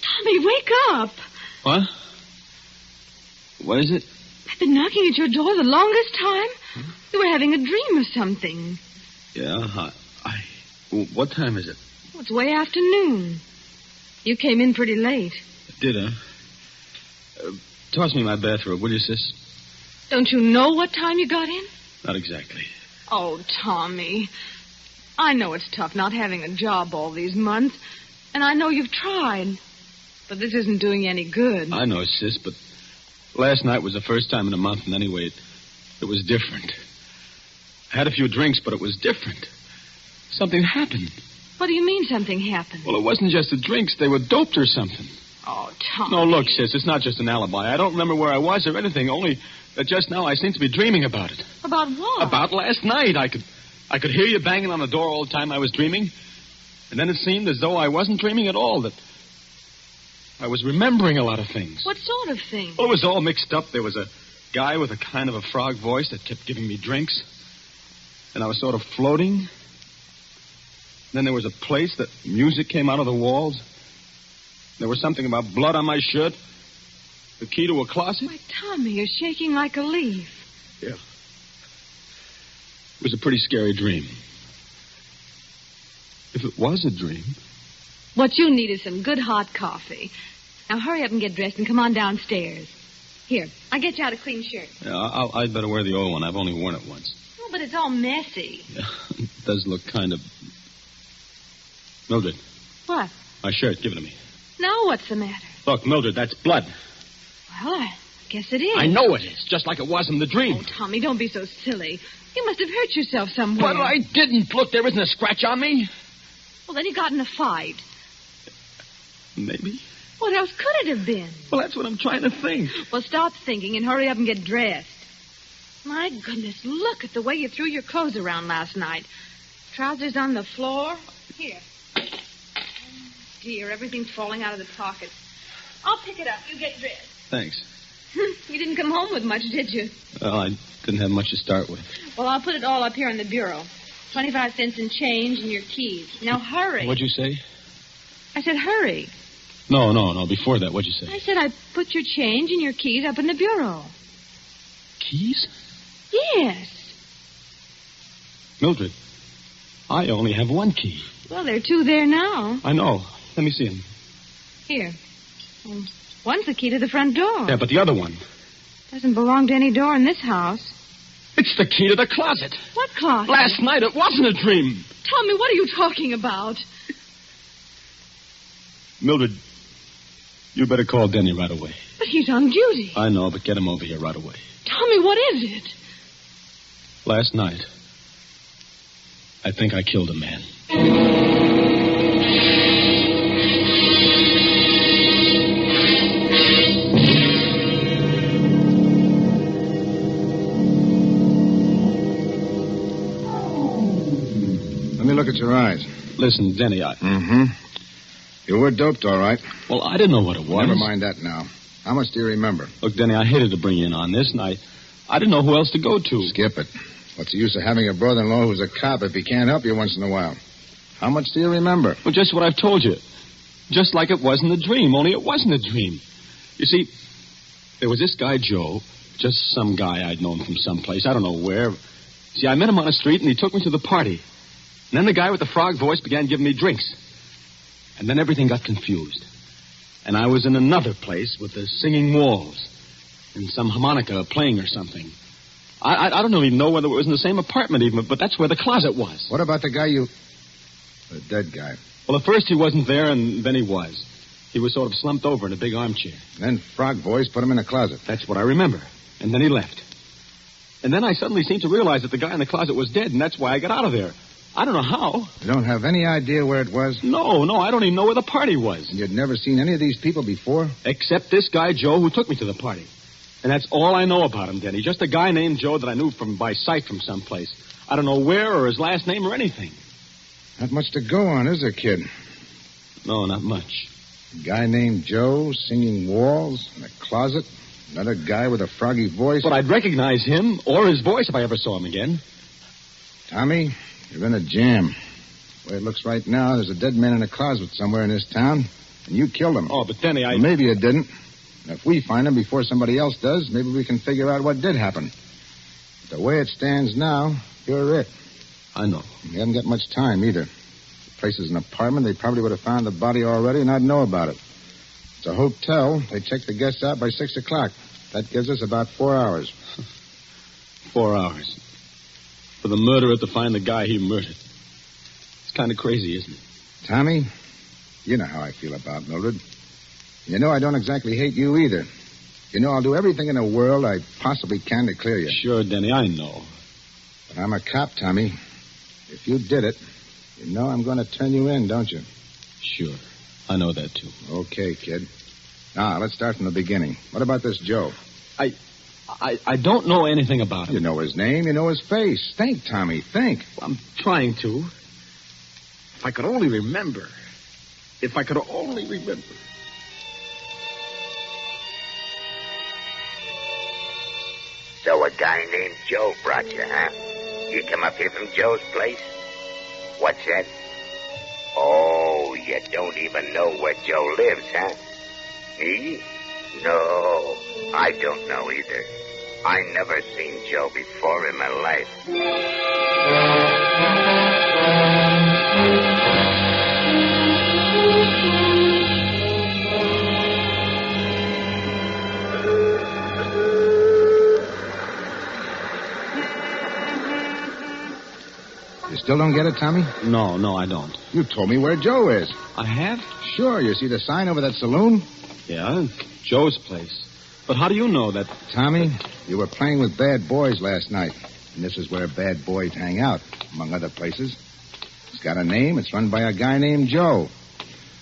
[SPEAKER 12] Tommy, wake up.
[SPEAKER 11] What? What is it?
[SPEAKER 12] I've been knocking at your door the longest time. You were having a dream or something.
[SPEAKER 11] Yeah, what time is it?
[SPEAKER 12] Oh, it's way afternoon. You came in pretty late.
[SPEAKER 11] Did I? Toss me my bathrobe, will you, sis?
[SPEAKER 12] Don't you know what time you got in?
[SPEAKER 11] Not exactly.
[SPEAKER 12] Oh, Tommy. I know it's tough not having a job all these months, and I know you've tried. But this isn't doing you any good.
[SPEAKER 11] I know, sis, but last night was the first time in a month, and anyway, it was different. I had a few drinks, but it was different. Something happened.
[SPEAKER 12] What do you mean something happened?
[SPEAKER 11] Well, it wasn't just the drinks. They were doped or something.
[SPEAKER 12] Oh, Tommy.
[SPEAKER 11] No, look, sis, it's not just an alibi. I don't remember where I was or anything, only that just now I seem to be dreaming about it.
[SPEAKER 12] About what?
[SPEAKER 11] About last night. I could hear you banging on the door all the time I was dreaming. And then it seemed as though I wasn't dreaming at all, that I was remembering a lot of things.
[SPEAKER 12] What sort of things?
[SPEAKER 11] Well, it was all mixed up. There was a guy with a kind of a frog voice that kept giving me drinks. And I was sort of floating. Then there was a place that music came out of the walls. There was something about blood on my shirt. The key to a closet.
[SPEAKER 12] Why, Tommy, you're shaking like a leaf.
[SPEAKER 11] Yeah. It was a pretty scary dream. If it was a dream.
[SPEAKER 12] What you need is some good hot coffee. Now hurry up and get dressed and come on downstairs. Here, I'll get you out a clean shirt.
[SPEAKER 11] Yeah, I'd better wear the old one. I've only worn it once.
[SPEAKER 12] Oh, but it's all messy.
[SPEAKER 11] Yeah, it does look kind of... Mildred.
[SPEAKER 12] What?
[SPEAKER 11] My shirt, give it to me.
[SPEAKER 12] Now what's the matter?
[SPEAKER 11] Look, Mildred, that's blood.
[SPEAKER 12] Well, I guess it is.
[SPEAKER 11] I know it is, just like it was in the dream.
[SPEAKER 12] Oh, Tommy, don't be so silly. You must have hurt yourself somewhere.
[SPEAKER 11] But I didn't. Look, there isn't a scratch on me.
[SPEAKER 12] Well, then you got in a fight.
[SPEAKER 11] Maybe.
[SPEAKER 12] What else could it have been?
[SPEAKER 11] Well, that's what I'm trying to think.
[SPEAKER 12] Well, stop thinking and hurry up and get dressed. My goodness, look at the way you threw your clothes around last night. Trousers on the floor? Here. Oh, dear, everything's falling out of the pockets. I'll pick it up. You get dressed.
[SPEAKER 11] Thanks.
[SPEAKER 12] You didn't come home with much, did you?
[SPEAKER 11] Well, I didn't have much to start with.
[SPEAKER 12] Well, I'll put it all up here on the bureau. 25 cents in change and your keys. Now, hurry.
[SPEAKER 11] What'd you say?
[SPEAKER 12] I said hurry.
[SPEAKER 11] No. Before that, what'd you say?
[SPEAKER 12] I said I put your change and your keys up in the bureau.
[SPEAKER 11] Keys?
[SPEAKER 12] Yes.
[SPEAKER 11] Mildred, I only have one key.
[SPEAKER 12] Well, there are two there now.
[SPEAKER 11] I know. Let me see them.
[SPEAKER 12] Here. One's the key to the front door.
[SPEAKER 11] Yeah, but the other one.
[SPEAKER 12] Doesn't belong to any door in this house.
[SPEAKER 11] It's the key to the closet.
[SPEAKER 12] What closet?
[SPEAKER 11] Last night it wasn't a dream.
[SPEAKER 12] Tommy, what are you talking about?
[SPEAKER 11] Mildred, you better call Denny right away.
[SPEAKER 12] But he's on duty.
[SPEAKER 11] I know, but get him over here right away.
[SPEAKER 12] Tommy, what is it?
[SPEAKER 11] Last night, I think I killed a man.
[SPEAKER 13] Let me look at your eyes.
[SPEAKER 11] Listen, Denny,
[SPEAKER 13] Mm-hmm. You were doped, all right.
[SPEAKER 11] Well, I didn't know what it was.
[SPEAKER 13] Never mind that now. How much do you remember?
[SPEAKER 11] Look, Denny, I hated to bring you in on this, and I didn't know who else to go to.
[SPEAKER 13] Skip it. What's the use of having a brother-in-law who's a cop if he can't help you once in a while? How much do you remember?
[SPEAKER 11] Well, just what I've told you. Just like it wasn't a dream, only it wasn't a dream. You see, there was this guy, Joe, just some guy I'd known from someplace, I don't know where. See, I met him on the street, and he took me to the party. And then the guy with the frog voice began giving me drinks. And then everything got confused. And I was in another place with the singing walls and some harmonica playing or something. I don't even know whether it was in the same apartment even, but that's where the closet was.
[SPEAKER 13] What about the guy the dead guy?
[SPEAKER 11] Well, at first he wasn't there, and then he was. He was sort of slumped over in a big armchair.
[SPEAKER 13] Then Frog Voice put him in the closet.
[SPEAKER 11] That's what I remember. And then he left. And then I suddenly seemed to realize that the guy in the closet was dead, and that's why I got out of there. I don't know how.
[SPEAKER 13] You don't have any idea where it was?
[SPEAKER 11] No, I don't even know where the party was.
[SPEAKER 13] And you'd never seen any of these people before?
[SPEAKER 11] Except this guy, Joe, who took me to the party. And that's all I know about him, Denny. Just a guy named Joe that I knew by sight from someplace. I don't know where or his last name or anything.
[SPEAKER 13] Not much to go on, is there, kid?
[SPEAKER 11] No, not much.
[SPEAKER 13] A guy named Joe, singing walls, in a closet. Another guy with a froggy voice.
[SPEAKER 11] But I'd recognize him or his voice if I ever saw him again.
[SPEAKER 13] Tommy, you're in a jam. The way it looks right now, there's a dead man in a closet somewhere in this town, and you killed him.
[SPEAKER 11] Oh, but Denny,
[SPEAKER 13] Well, maybe you didn't. And if we find him before somebody else does, maybe we can figure out what did happen. But the way it stands now, you're it.
[SPEAKER 11] I know.
[SPEAKER 13] You haven't got much time, either. The place is an apartment. They probably would have found the body already, and I'd know about it. It's a hotel. They check the guests out by 6 o'clock. That gives us about 4 hours.
[SPEAKER 11] 4 hours. For the murderer to find the guy he murdered. It's kind of crazy, isn't it?
[SPEAKER 13] Tommy, you know how I feel about Mildred. You know I don't exactly hate you either. You know I'll do everything in the world I possibly can to clear you.
[SPEAKER 11] Sure, Denny, I know.
[SPEAKER 13] But I'm a cop, Tommy. If you did it, you know I'm going to turn you in, don't you?
[SPEAKER 11] Sure. I know that, too.
[SPEAKER 13] Okay, kid. Now, let's start from the beginning. What about this Joe?
[SPEAKER 11] I don't know anything about him.
[SPEAKER 13] You know his name, you know his face. Think, Tommy, think.
[SPEAKER 11] I'm trying to. If I could only remember. If I could only remember.
[SPEAKER 10] So a guy named Joe brought you, huh? You come up here from Joe's place? What's that? Oh, you don't even know where Joe lives, huh? Me? No, I don't know either. I never seen Joe before in my life.
[SPEAKER 13] You still don't get it, Tommy?
[SPEAKER 11] No, I don't.
[SPEAKER 13] You told me where Joe is.
[SPEAKER 11] I have?
[SPEAKER 13] Sure, you see the sign over that saloon?
[SPEAKER 11] Yeah, Joe's place. But how do you know that?
[SPEAKER 13] Tommy, you were playing with bad boys last night. And this is where bad boys hang out, among other places. It's got a name. It's run by a guy named Joe.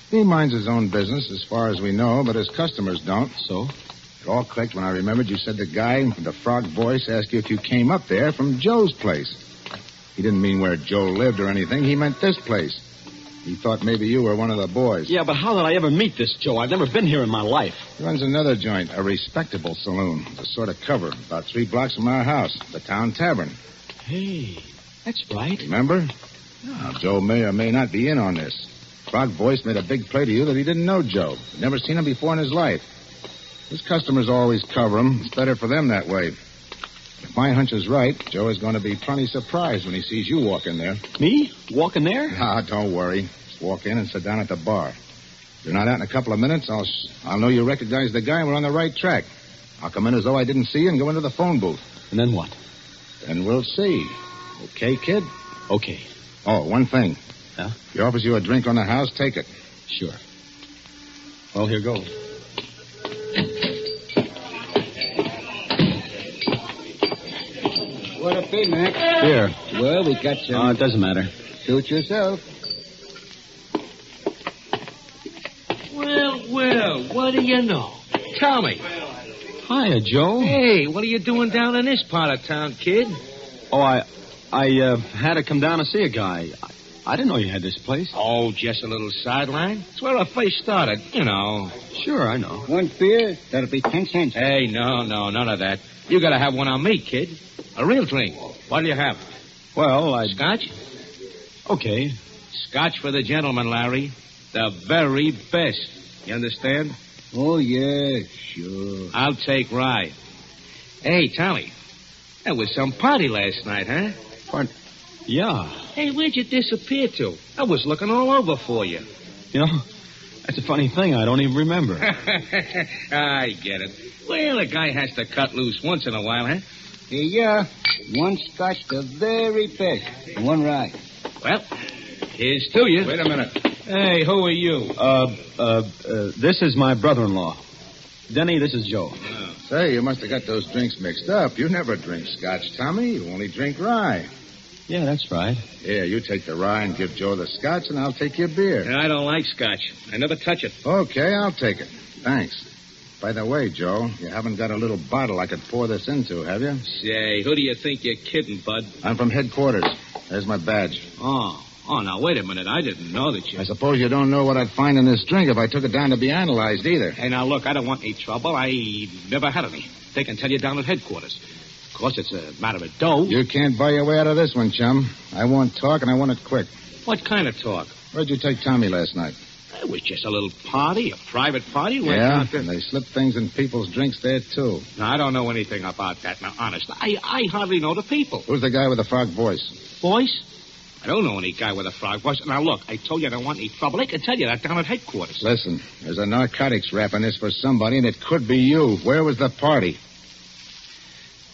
[SPEAKER 13] He minds his own business, as far as we know, but his customers don't.
[SPEAKER 11] So?
[SPEAKER 13] It all clicked when I remembered you said the guy with the frog voice asked you if you came up there from Joe's place. He didn't mean where Joe lived or anything. He meant this place. He thought maybe you were one of the boys.
[SPEAKER 11] Yeah, but how did I ever meet this Joe? I've never been here in my life.
[SPEAKER 13] He runs another joint, a respectable saloon. It's a sort of cover, about 3 blocks from our house, the Town Tavern.
[SPEAKER 11] Hey, that's right.
[SPEAKER 13] Remember? Now, Joe may or may not be in on this. Frog Voice made a big play to you that he didn't know Joe. He'd never seen him before in his life. His customers always cover him. It's better for them that way. If my hunch is right, Joe is going to be plenty surprised when he sees you walk in there.
[SPEAKER 11] Me? Walk in there?
[SPEAKER 13] Ah, don't worry. Just walk in and sit down at the bar. If you're not out in a couple of minutes, I'll know you recognize the guy and we're on the right track. I'll come in as though I didn't see you and go into the phone booth.
[SPEAKER 11] And then what?
[SPEAKER 13] Then we'll see. Okay, kid?
[SPEAKER 11] Okay.
[SPEAKER 13] Oh, one thing.
[SPEAKER 11] Yeah?
[SPEAKER 13] If he offers you a drink on the house, take it.
[SPEAKER 11] Sure. Well, here goes.
[SPEAKER 14] What a be, Mac?
[SPEAKER 11] Here.
[SPEAKER 14] Well, we got some...
[SPEAKER 11] it doesn't matter.
[SPEAKER 14] Suit yourself.
[SPEAKER 15] Well, what do you know? Tell me.
[SPEAKER 11] Hiya, Joe.
[SPEAKER 15] Hey, what are you doing down in this part of town, kid?
[SPEAKER 11] Oh, I had to come down to see a guy. I didn't know you had this place.
[SPEAKER 15] Oh, just a little sideline. It's where I first started, you know.
[SPEAKER 11] Sure, I know.
[SPEAKER 14] One beer, that'll be 10 cents.
[SPEAKER 15] Hey, no, none of that. You gotta have one on me, kid. A real drink. What'll you have?
[SPEAKER 11] Well,
[SPEAKER 15] Scotch?
[SPEAKER 11] Okay.
[SPEAKER 15] Scotch for the gentleman, Larry. The very best. You understand?
[SPEAKER 14] Oh, yeah, sure.
[SPEAKER 15] I'll take rye. Hey, Tommy. There was some party last night, huh?
[SPEAKER 11] Yeah.
[SPEAKER 15] Hey, where'd you disappear to? I was looking all over for you.
[SPEAKER 11] You know, that's a funny thing. I don't even remember.
[SPEAKER 15] I get it. Well, a guy has to cut loose once in a while, huh?
[SPEAKER 14] Here you are. One Scotch, the very best. And one rye.
[SPEAKER 15] Well, here's to you.
[SPEAKER 13] Wait a minute.
[SPEAKER 15] Hey, who are you?
[SPEAKER 11] This is my brother-in-law. Denny, this is Joe.
[SPEAKER 15] Oh.
[SPEAKER 13] Say, you must have got those drinks mixed up. You never drink Scotch, Tommy. You only drink rye.
[SPEAKER 11] Yeah, that's right.
[SPEAKER 13] Here, you take the rye and give Joe the Scotch, and I'll take your beer.
[SPEAKER 15] I don't like Scotch. I never touch it.
[SPEAKER 13] Okay, I'll take it. Thanks. By the way, Joe, you haven't got a little bottle I could pour this into, have you?
[SPEAKER 15] Say, who do you think you're kidding, bud?
[SPEAKER 13] I'm from headquarters. There's my badge.
[SPEAKER 15] Oh, now, wait a minute. I didn't know that you...
[SPEAKER 13] I suppose you don't know what I'd find in this drink if I took it down to be analyzed either.
[SPEAKER 15] Hey, now, look, I don't want any trouble. I never had any. They can tell you down at headquarters. Of course, it's a matter of dough.
[SPEAKER 13] You can't buy your way out of this one, chum. I want talk, and I want it quick.
[SPEAKER 15] What kind of talk?
[SPEAKER 13] Where'd you take Tommy last night?
[SPEAKER 15] It was just a little party, a private party.
[SPEAKER 13] Yeah, and they slip things in people's drinks there, too.
[SPEAKER 15] Now, I don't know anything about that. Now, honest, I hardly know the people.
[SPEAKER 13] Who's the guy with the frog voice?
[SPEAKER 15] Voice? I don't know any guy with a frog voice. Now, look, I told you I don't want any trouble. They can tell you that down at headquarters.
[SPEAKER 13] Listen, there's a narcotics rap in this for somebody, and it could be you. Where was the party?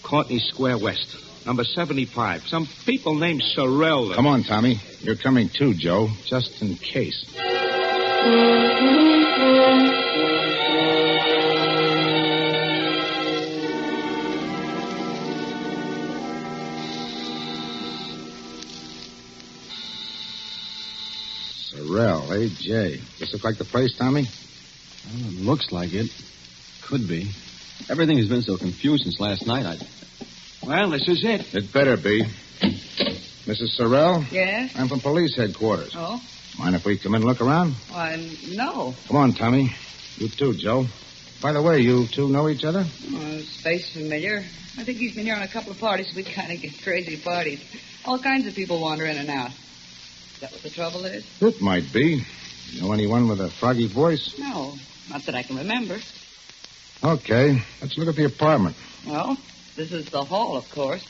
[SPEAKER 15] Courtney Square West, number 75. Some people named Sorrell.
[SPEAKER 13] Come on, Tommy. You're coming too, Joe, just in case. Sorrell, A.J. This look like the place, Tommy?
[SPEAKER 11] Well, it looks like it. Could be. Everything has been so confused since last night.
[SPEAKER 15] Well, this is it.
[SPEAKER 13] It better be. Mrs. Sorrell?
[SPEAKER 16] Yes?
[SPEAKER 13] I'm from police headquarters.
[SPEAKER 16] Oh?
[SPEAKER 13] Mind if we come in and look around?
[SPEAKER 16] Why, no.
[SPEAKER 13] Come on, Tommy. You too, Joe. By the way, you two know each other?
[SPEAKER 16] His face familiar. I think he's been here on a couple of parties. We kind of get crazy parties. All kinds of people wander in and out. Is that what the trouble is?
[SPEAKER 13] It might be. Know anyone with a froggy voice?
[SPEAKER 16] No, not that I can remember.
[SPEAKER 13] Okay, let's look at the apartment.
[SPEAKER 16] Well, this is the hall, of course.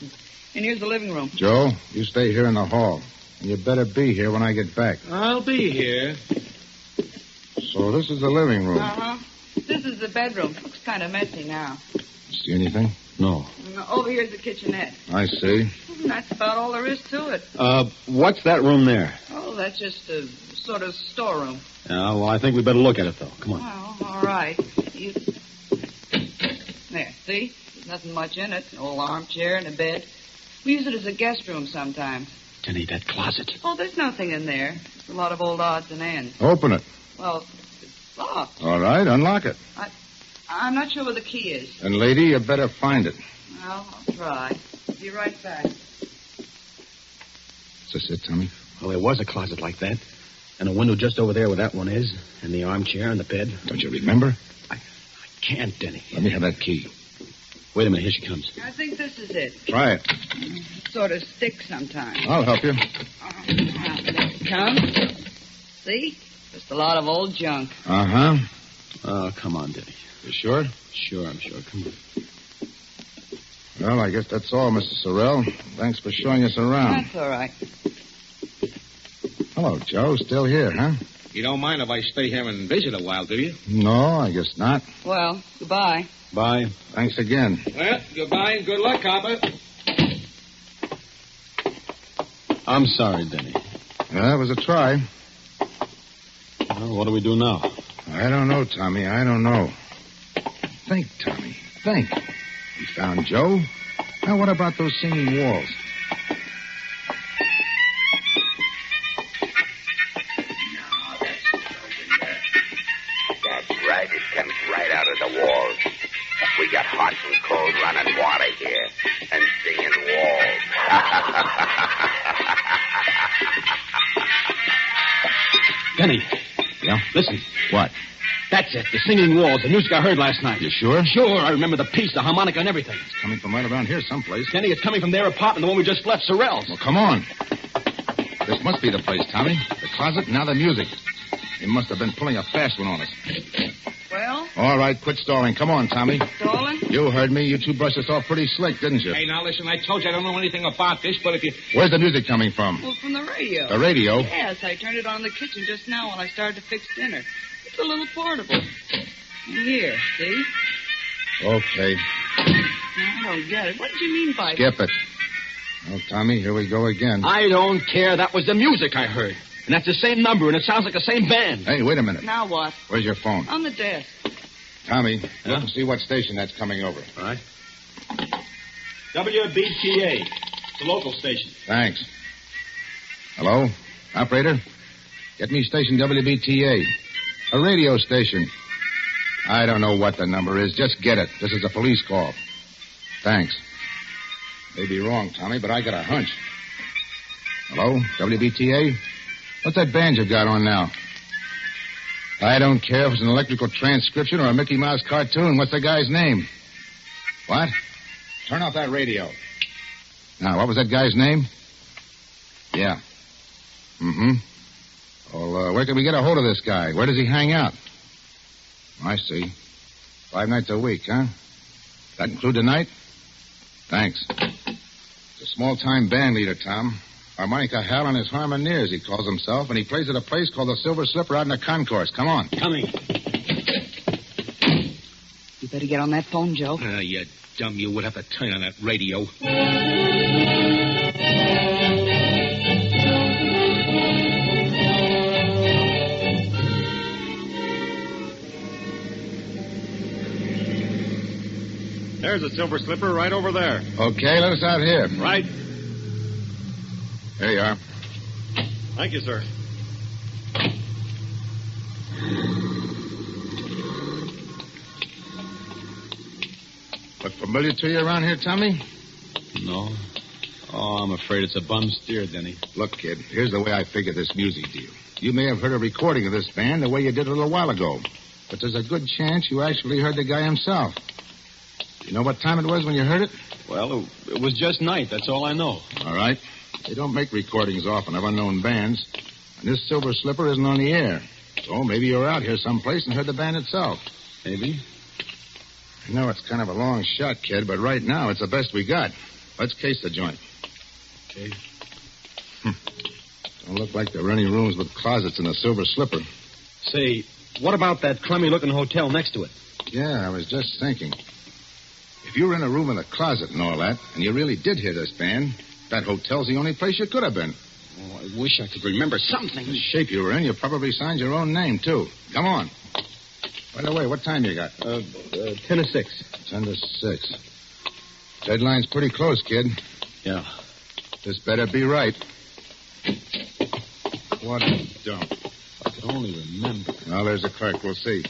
[SPEAKER 16] And here's the living room.
[SPEAKER 13] Joe, you stay here in the hall. And you better be here when I get back.
[SPEAKER 15] I'll be here.
[SPEAKER 13] So this is the living room.
[SPEAKER 16] Uh-huh. This is the bedroom. Looks kind of messy now.
[SPEAKER 13] See anything? No.
[SPEAKER 16] And over here's the kitchenette.
[SPEAKER 13] I see.
[SPEAKER 16] That's about all there is to it.
[SPEAKER 11] What's that room there?
[SPEAKER 16] Oh, that's just a sort of storeroom.
[SPEAKER 11] Yeah, well, I think we better look at it, though. Come on.
[SPEAKER 16] Well, all right. There, see? There's nothing much in it. An old armchair and a bed. We use it as a guest room sometimes.
[SPEAKER 11] Denny, that closet.
[SPEAKER 16] Oh, there's nothing in there. There's a lot of old odds and ends.
[SPEAKER 13] Open it.
[SPEAKER 16] Well, it's locked.
[SPEAKER 13] All right, unlock it.
[SPEAKER 16] I'm not sure where the key is.
[SPEAKER 13] And, lady, you better find it.
[SPEAKER 16] Well, I'll try. Be right back.
[SPEAKER 13] Is this it, Tommy?
[SPEAKER 15] Well, there was a closet like that. And a window just over there where that one is. And the armchair and the bed.
[SPEAKER 13] Don't you remember?
[SPEAKER 15] I can't, Denny.
[SPEAKER 13] Let me have that key.
[SPEAKER 15] Wait a minute. Here she comes.
[SPEAKER 16] I think this is it.
[SPEAKER 13] Try it.
[SPEAKER 16] Sort of sticks sometimes.
[SPEAKER 13] I'll help you.
[SPEAKER 16] There it comes. See? Just a lot of old junk.
[SPEAKER 13] Uh-huh.
[SPEAKER 15] Oh, come on, Denny.
[SPEAKER 13] You sure?
[SPEAKER 15] Sure, I'm sure. Come on.
[SPEAKER 13] Well, I guess that's all, Mr. Sorrell. Thanks for showing us around.
[SPEAKER 16] That's all right.
[SPEAKER 13] Hello, Joe. Still here, huh?
[SPEAKER 15] You don't mind if I stay here and visit a while, do you?
[SPEAKER 13] No, I guess not.
[SPEAKER 16] Well, goodbye.
[SPEAKER 13] Bye. Thanks again.
[SPEAKER 15] Well, goodbye and good luck, Copper. I'm sorry, Denny.
[SPEAKER 13] Yeah, it was a try.
[SPEAKER 15] Well, what do we do now?
[SPEAKER 13] I don't know, Tommy. I don't know. Think, Tommy. Think. We found Joe. Now, what about those singing walls?
[SPEAKER 10] That's right. It comes right out of the walls. We got hot and cold running water here. And singing walls.
[SPEAKER 15] Denny.
[SPEAKER 13] Yeah?
[SPEAKER 15] Listen.
[SPEAKER 13] What?
[SPEAKER 15] That's it. The singing walls. The music I heard last night.
[SPEAKER 13] You sure?
[SPEAKER 15] Sure. I remember the piece, the harmonica and everything.
[SPEAKER 13] It's coming from right around here someplace.
[SPEAKER 15] Denny, it's coming from their apartment, the one we just left, Sorrell's.
[SPEAKER 13] Well, come on. This must be the place, Tommy. The closet, now the music. They must have been pulling a fast one on us.
[SPEAKER 16] Well?
[SPEAKER 13] All right, quit stalling. Come on, Tommy.
[SPEAKER 16] Stalling?
[SPEAKER 13] You heard me. You two brushed us off pretty slick, didn't you?
[SPEAKER 15] Hey, now listen, I told you I don't know anything about this, but if you...
[SPEAKER 13] Where's the music coming from?
[SPEAKER 16] Well, from the radio.
[SPEAKER 13] The radio?
[SPEAKER 16] Yes, I turned it on in the kitchen just now when I started to fix dinner. It's a little portable. Here, see?
[SPEAKER 13] Okay.
[SPEAKER 16] I don't get it. What did you mean by
[SPEAKER 13] Skip it. Well, Tommy, here we go again.
[SPEAKER 15] I don't care. That was the music I heard. And that's the same number, and it sounds like the same band.
[SPEAKER 13] Hey, wait a minute.
[SPEAKER 16] Now what?
[SPEAKER 13] Where's your phone?
[SPEAKER 16] On the desk.
[SPEAKER 13] Tommy, look and see what station that's coming over.
[SPEAKER 15] All right. WBTA. The local station.
[SPEAKER 13] Thanks. Hello? Operator? Get me station WBTA. A radio station. I don't know what the number is. Just get it. This is a police call. Thanks. May be wrong, Tommy, but I got a hunch. Hello? WBTA? What's that band you got on now? I don't care if it's an electrical transcription or a Mickey Mouse cartoon. What's the guy's name? What? Turn off that radio. Now, what was that guy's name? Yeah. Mm-hmm. Well, where can we get a hold of this guy? Where does he hang out? I see. 5 nights a week, huh? That include tonight? Thanks. It's a small-time band leader, Tom. Harmonica Hal and his Harmoneers, he calls himself, and he plays at a place called the Silver Slipper out in the concourse. Come on.
[SPEAKER 15] Coming.
[SPEAKER 16] You better get on that phone, Joe.
[SPEAKER 15] You dumb. You would have to turn on that radio.
[SPEAKER 11] There's a Silver Slipper right over there.
[SPEAKER 13] Okay, let us out here.
[SPEAKER 11] Right.
[SPEAKER 13] Here you are.
[SPEAKER 11] Thank you, sir.
[SPEAKER 13] Look familiar to you around here, Tommy?
[SPEAKER 11] No. Oh, I'm afraid it's a bum steer, Denny.
[SPEAKER 13] Look, kid, here's the way I figure this music deal. You may have heard a recording of this band the way you did a little while ago. But there's a good chance you actually heard the guy himself. You know what time it was when you heard it?
[SPEAKER 11] Well, it was just night. That's all I know.
[SPEAKER 13] All right. They don't make recordings often of unknown bands. And this Silver Slipper isn't on the air. So maybe you were out here someplace and heard the band itself.
[SPEAKER 11] Maybe.
[SPEAKER 13] I know it's kind of a long shot, kid, but right now it's the best we got. Let's case the joint.
[SPEAKER 11] Okay.
[SPEAKER 13] Don't look like there are any rooms with closets in the Silver Slipper.
[SPEAKER 15] Say, what about that crummy-looking hotel next to it?
[SPEAKER 13] Yeah, I was just thinking. If you were in a room with a closet and all that, and you really did hear this band, that hotel's the only place you could have been.
[SPEAKER 15] Oh, I wish I could remember something.
[SPEAKER 13] The shape you were in, you probably signed your own name, too. Come on. By the way, what time you got?
[SPEAKER 15] 10 to 6.
[SPEAKER 13] 10 to 6. Deadline's pretty close, kid.
[SPEAKER 15] Yeah.
[SPEAKER 13] This better be right. What a dump.
[SPEAKER 15] If I could only remember.
[SPEAKER 13] Well, there's the clerk. We'll see.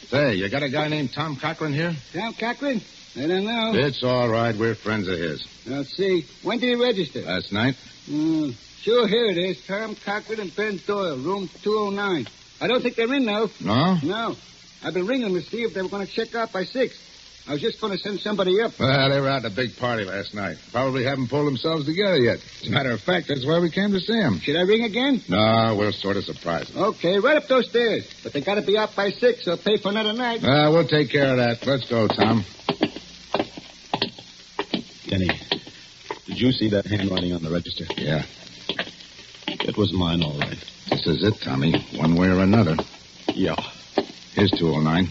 [SPEAKER 13] Say, you got a guy named Tom Cochran here?
[SPEAKER 14] Tom Cochran? I don't know.
[SPEAKER 13] It's all right. We're friends of his.
[SPEAKER 14] Let's see. When did he register?
[SPEAKER 13] Last night?
[SPEAKER 14] Sure, here it is. Tom Cochran and Ben Doyle, room 209. I don't think they're in now.
[SPEAKER 13] No?
[SPEAKER 14] No. I've been ringing to see if they were going to check out by 6. I was just going to send somebody up.
[SPEAKER 13] Well, they were out at a big party last night. Probably haven't pulled themselves together yet. As a matter of fact, that's why we came to see them.
[SPEAKER 14] Should I ring again?
[SPEAKER 13] No, we'll sort of surprise them.
[SPEAKER 14] Okay, right up those stairs. But they got to be out by 6 or pay for another night.
[SPEAKER 13] We'll take care of that. Let's go, Tom.
[SPEAKER 11] Denny, did you see that handwriting on the register?
[SPEAKER 13] Yeah.
[SPEAKER 11] It was mine, all right.
[SPEAKER 13] This is it, Tommy. One way or another.
[SPEAKER 11] Yeah.
[SPEAKER 13] Here's 209.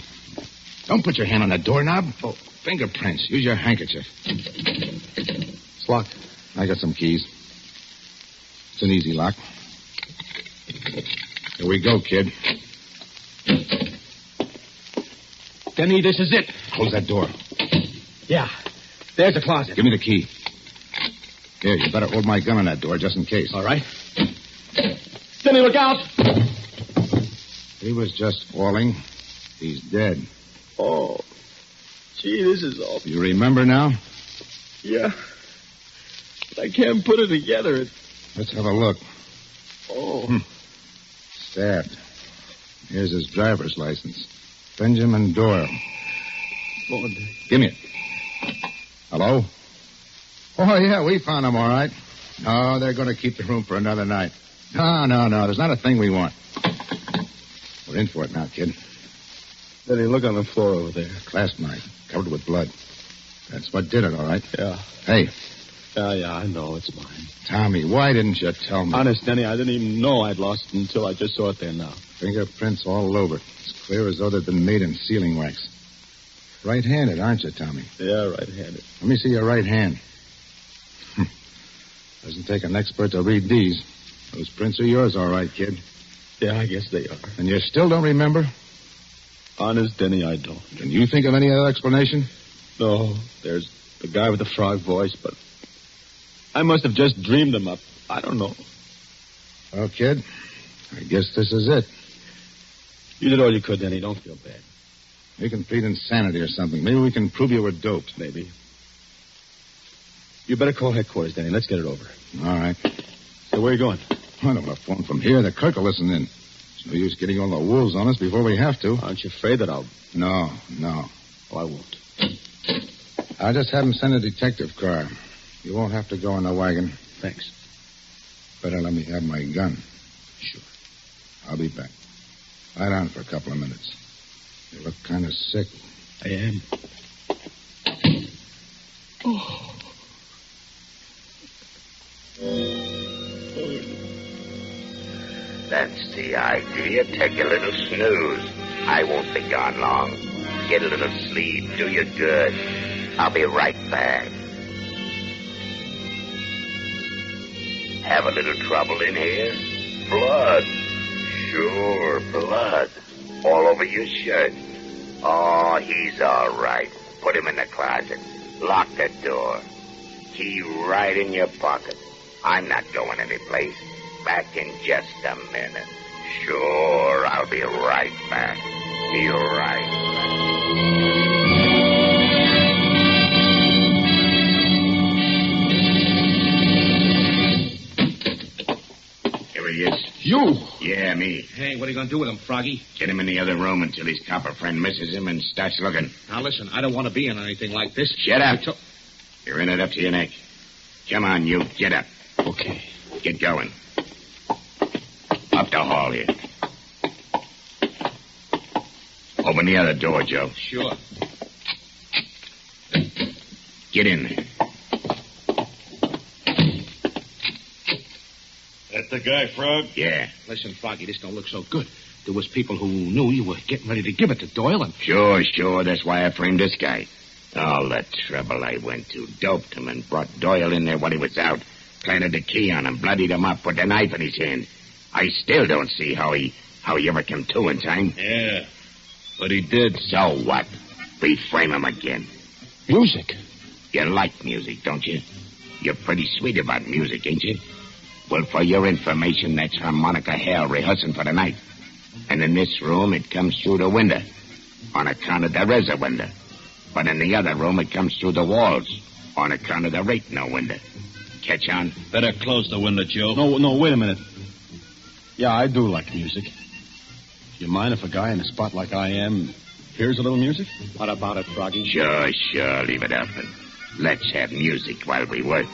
[SPEAKER 13] Don't put your hand on that doorknob. Oh, fingerprints. Use your handkerchief.
[SPEAKER 11] It's locked.
[SPEAKER 13] I got some keys. It's an easy lock. Here we go, kid.
[SPEAKER 15] Denny, this is it.
[SPEAKER 13] Close that door.
[SPEAKER 15] Yeah. There's the closet.
[SPEAKER 13] Give me the key. Here, you better hold my gun on that door just in case.
[SPEAKER 15] All right. Denny, look out!
[SPEAKER 13] He was just falling. He's dead.
[SPEAKER 15] Oh, gee, this is awful.
[SPEAKER 13] You remember now?
[SPEAKER 15] Yeah. But I can't put it together.
[SPEAKER 13] Let's have a look.
[SPEAKER 15] Oh.
[SPEAKER 13] Stabbed. Here's his driver's license. Benjamin Doyle.
[SPEAKER 15] Fonda.
[SPEAKER 13] Give me it. Hello? Oh, yeah, we found him all right. No, they're going to keep the room for another night. No. There's not a thing we want. We're in for it now, kid.
[SPEAKER 11] Denny, look on the floor over there.
[SPEAKER 13] Clasp knife, covered with blood. That's what did it, all right?
[SPEAKER 11] Yeah.
[SPEAKER 13] Hey.
[SPEAKER 11] Yeah, I know. It's mine.
[SPEAKER 13] Tommy, why didn't you tell me?
[SPEAKER 11] Honest, Denny, I didn't even know I'd lost it until I just saw it there now.
[SPEAKER 13] Fingerprints all over it. As clear as though they'd been made in sealing wax. Right-handed, aren't you, Tommy?
[SPEAKER 11] Yeah, right-handed.
[SPEAKER 13] Let me see your right hand. Doesn't take an expert to read these. Those prints are yours, all right, kid.
[SPEAKER 11] Yeah, I guess they are.
[SPEAKER 13] And you still don't remember?
[SPEAKER 11] Honest, Denny, I don't.
[SPEAKER 13] Can you think of any other explanation?
[SPEAKER 11] No, there's the guy with the frog voice, but I must have just dreamed him up. I don't know.
[SPEAKER 13] Well, kid, I guess this is it.
[SPEAKER 11] You did all you could, Denny. Don't feel bad.
[SPEAKER 13] We can plead insanity or something. Maybe we can prove you were doped.
[SPEAKER 11] Maybe. You better call headquarters, Denny. Let's get it over.
[SPEAKER 13] All right.
[SPEAKER 11] So where are you going?
[SPEAKER 13] I don't want to phone from here. The clerk will listen in. It's no use getting all the wolves on us before we have to.
[SPEAKER 11] Aren't you afraid that I'll...
[SPEAKER 13] No.
[SPEAKER 11] Oh, I won't.
[SPEAKER 13] I'll just have him send a detective car. You won't have to go in the wagon.
[SPEAKER 11] Thanks.
[SPEAKER 13] Better let me have my gun.
[SPEAKER 11] Sure.
[SPEAKER 13] I'll be back. Lie down for a couple of minutes. You look kind of sick.
[SPEAKER 11] I am. Oh.
[SPEAKER 10] That's the idea. Take a little snooze. I won't be gone long. Get a little sleep. Do you good. I'll be right back. Have a little trouble in here? Blood. Sure, blood. All over your shirt. Oh, he's all right. Put him in the closet. Lock the door. Key right in your pocket. I'm not going anyplace. Back in just a minute. Sure, I'll be right back. Be right back. Here he is.
[SPEAKER 15] You?
[SPEAKER 10] Yeah, me.
[SPEAKER 15] Hey, what are you going to do with him, Froggy?
[SPEAKER 10] Get him in the other room until his copper friend misses him and starts looking.
[SPEAKER 15] Now, listen, I don't want to be in anything like this.
[SPEAKER 10] Shut up. You're in it up to your neck. Come on, you. Get up.
[SPEAKER 15] Okay.
[SPEAKER 10] Get going. Up the hall here. Open the other door, Joe.
[SPEAKER 15] Sure.
[SPEAKER 10] Get in there.
[SPEAKER 15] That the guy, Frog?
[SPEAKER 10] Yeah.
[SPEAKER 15] Listen, Froggy, this don't look so good. There was people who knew you were getting ready to give it to Doyle, and...
[SPEAKER 10] Sure. That's why I framed this guy. All the trouble I went to. Doped him and brought Doyle in there while he was out. Planted the key on him, bloodied him up, put the knife in his hand. I still don't see how he ever came to in time.
[SPEAKER 15] Yeah, but he did.
[SPEAKER 10] So what? We frame him again.
[SPEAKER 15] Music?
[SPEAKER 10] You like music, don't you? You're pretty sweet about music, ain't you? Well, for your information, that's harmonica hell rehearsing for the night. And in this room, it comes through the window. On account of there is a window. But in the other room, it comes through the walls on account of the rate no window. Catch on?
[SPEAKER 15] Better close the window, Joe.
[SPEAKER 11] No, wait a minute. Yeah, I do like music. Do you mind if a guy in a spot like I am hears a little music?
[SPEAKER 15] What about it, Froggy?
[SPEAKER 10] Sure. Leave it open. Let's have music while we work.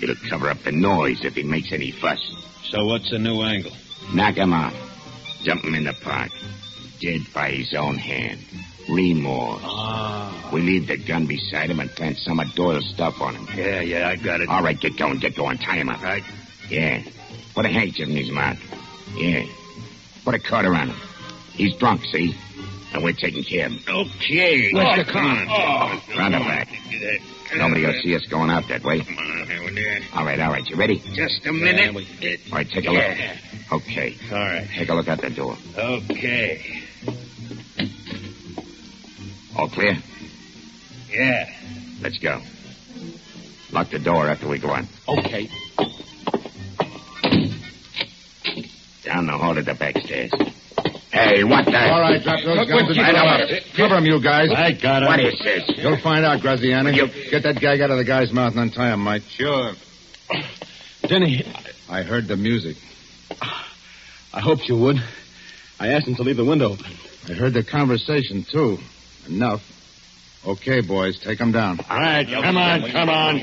[SPEAKER 10] It'll cover up the noise if he makes any fuss.
[SPEAKER 15] So what's the new angle?
[SPEAKER 10] Knock him off. Dump him in the park. Dead by his own hand. Remorse.
[SPEAKER 15] Ah.
[SPEAKER 10] We leave the gun beside him and plant some of Doyle's stuff on him.
[SPEAKER 15] Yeah, I got it.
[SPEAKER 10] All right, get going. Tie him up.
[SPEAKER 15] Right.
[SPEAKER 10] Yeah. Put a handkerchief in his mouth. Yeah. Put a cord around him. He's drunk, see? And we're taking care of him.
[SPEAKER 15] Okay.
[SPEAKER 10] Where's the car? Round the back. Nobody will see us going out that way.
[SPEAKER 15] Come on, over there.
[SPEAKER 10] All right. You ready?
[SPEAKER 15] Just a minute.
[SPEAKER 10] All right, take a look. Okay.
[SPEAKER 15] All right.
[SPEAKER 10] Take a look out the door.
[SPEAKER 15] Okay.
[SPEAKER 10] All clear?
[SPEAKER 15] Yeah.
[SPEAKER 10] Let's go. Lock the door after we go on.
[SPEAKER 15] Okay.
[SPEAKER 10] Down the hall to the back stairs. Hey, what the...
[SPEAKER 13] All right, drop those guns and cover him, you guys.
[SPEAKER 15] I got him.
[SPEAKER 10] What is this?
[SPEAKER 13] You'll find out, Graziani. Get that gag out of the guy's mouth and untie him, Mike.
[SPEAKER 11] Sure. Denny,
[SPEAKER 13] I heard the music.
[SPEAKER 11] I hoped you would. I asked him to leave the window open.
[SPEAKER 13] I heard the conversation, too. Enough. Okay, boys, take him down.
[SPEAKER 15] All right, come on.